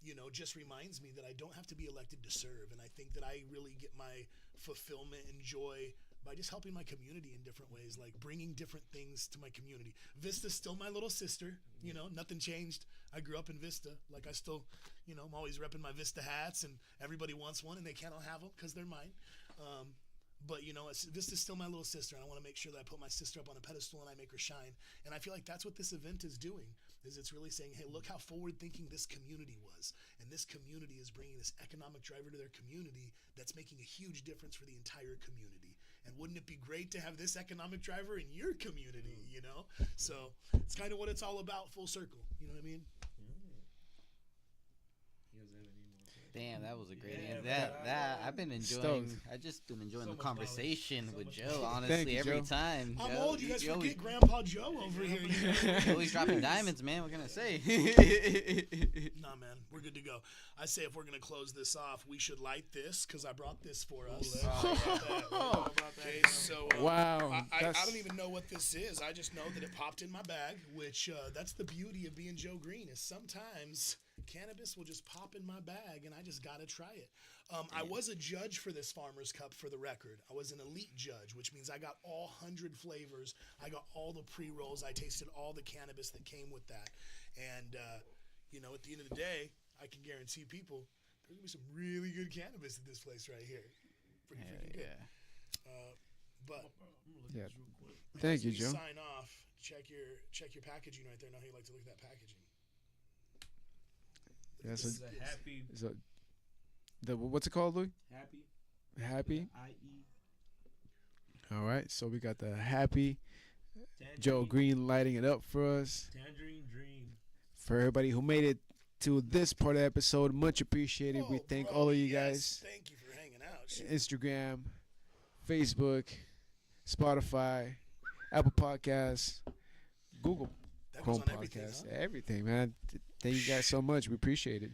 you know, just reminds me that I don't have to be elected to serve. And I think that I really get my fulfillment and joy by just helping my community in different ways, like bringing different things to my community. Vista's still my little sister, you know, nothing changed. I grew up in Vista. Like I still, you know, I'm always repping my Vista hats, and everybody wants one and they cannot have them because they're mine. But, you know, Vista's still my little sister, and I want to make sure that I put my sister up on a pedestal and I make her shine. And I feel like that's what this event is doing, is it's really saying, hey, look how forward-thinking this community was. And this community is bringing this economic driver to their community that's making a huge difference for the entire community. And wouldn't it be great to have this economic driver in your community, you know? So it's kind of what it's all about, full circle. You know what I mean? Damn, that was a great Yeah, answer. That I I've been enjoying. Stoked. I just been enjoying So the much conversation knowledge. So with much Joe. knowledge. Honestly, Thank you, every Joe. time. I'm Joe, old. You guys you always, forget Grandpa Joe over here. you always dropping diamonds, man. What can I say? Nah, man, we're good to go. I say if we're gonna close this off, we should light this because I brought this for us. Okay, so Wow. I That's- don't even know what this is. I just know that it popped in my bag, which that's the beauty of being Joe Green, is sometimes cannabis will just pop in my bag and I just gotta try it. I was a judge for this Farmers Cup, for the record. I was an elite judge, which means I got all 100 flavors. I got all the pre-rolls. I tasted all the cannabis that came with that. And, you know, at the end of the day, I can guarantee people there's going to be some really good cannabis at this place right here. Pretty freaking good. But Yeah. Thank you, as we Joe. sign off, check your packaging right there. Know how you like to look at that packaging. Yeah, This is a happy, what's it called, Louis? happy, Happy. IE. All right. So we got the happy Tangerine, Joe Green lighting it up for us. Tangerine Dream. For everybody who made it to this part of the episode, much appreciated. We Oh, thank bro, all of you yes. guys. Thank you for hanging out. Shit. Instagram, Facebook, Spotify, Apple Podcasts, Google That goes Chrome on everything, Podcasts, huh? everything, man. Thank you guys so much. We appreciate it.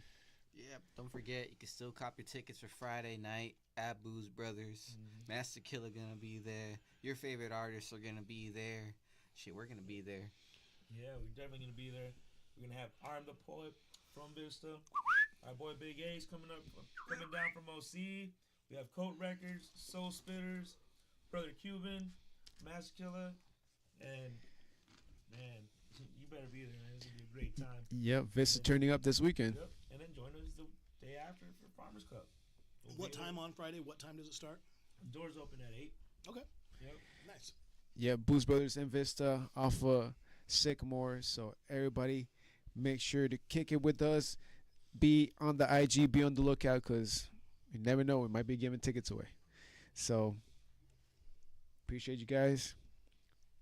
Yeah, don't forget, you can still cop your tickets for Friday night at Booze Brothers. Master Killer gonna be there. Your favorite artists are gonna be there. Shit, we're gonna be there. Yeah, we're definitely gonna be there. We're gonna have Arm the Poet from Vista. Our boy Big A's coming down from OC. We have Coat Records, Soul Spitters, Brother Cuban, Master Killer, and man, you better be there, man. It's gonna be a great time. Yep, Vista turning up this weekend. Yep. And then join us the day after for Farmers Cup. We'll What be time on Friday? What time does it start? Doors open at 8. Okay. Yep. Nice. Yeah, Booze Brothers and Vista off of Sycamore. So everybody, make sure to kick it with us. Be on the IG. Be on the lookout because you never know. We might be giving tickets away. So appreciate you guys.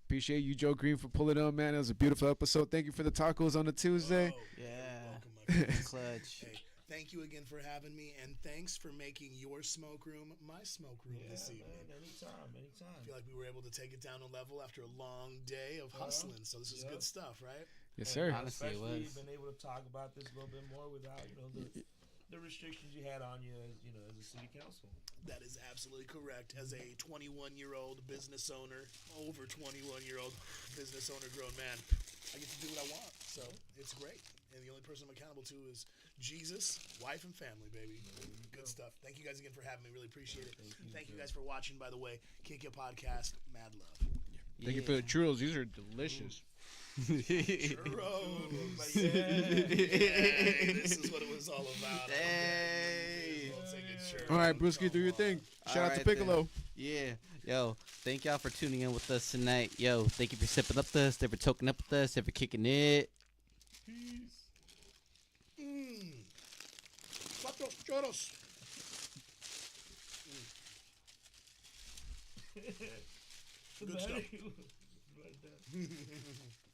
Appreciate you, Joe Green, for pulling on, man. It was a beautiful episode. Thank you for the tacos on a Tuesday. Oh, Yeah. welcome, my friend. Clutch. Hey, thank you again for having me, and thanks for making your smoke room my smoke room this evening. Man, anytime. I feel like we were able to take it down a level after a long day of hustling, so this is good stuff, right? Yes, sir. Honestly, it Especially was. been able to talk about this a little bit more without, the restrictions you had on you, as a city council. That is absolutely correct. As a 21-year-old business owner, over 21-year-old business owner, grown man, I get to do what I want, so it's great. And the only person I'm accountable to is Jesus, wife, and family, baby. Good stuff. Thank you guys again for having me. Really appreciate it. Thank you guys for watching, by the way. Kick It Podcast. Mad love. Thank you for the churros. These are delicious. Churros. Hey. This is what it was all about. Hey. I'll take a churro. All right, Brewski, do your thing. Shout out to Alright, Piccolo. Yeah. Yo, thank y'all for tuning in with us tonight. Yo, thank you for sipping up with us. Thank you for toking up with us. Thank you for kicking it. Peace. Cuatro churros. Good stuff. Right there.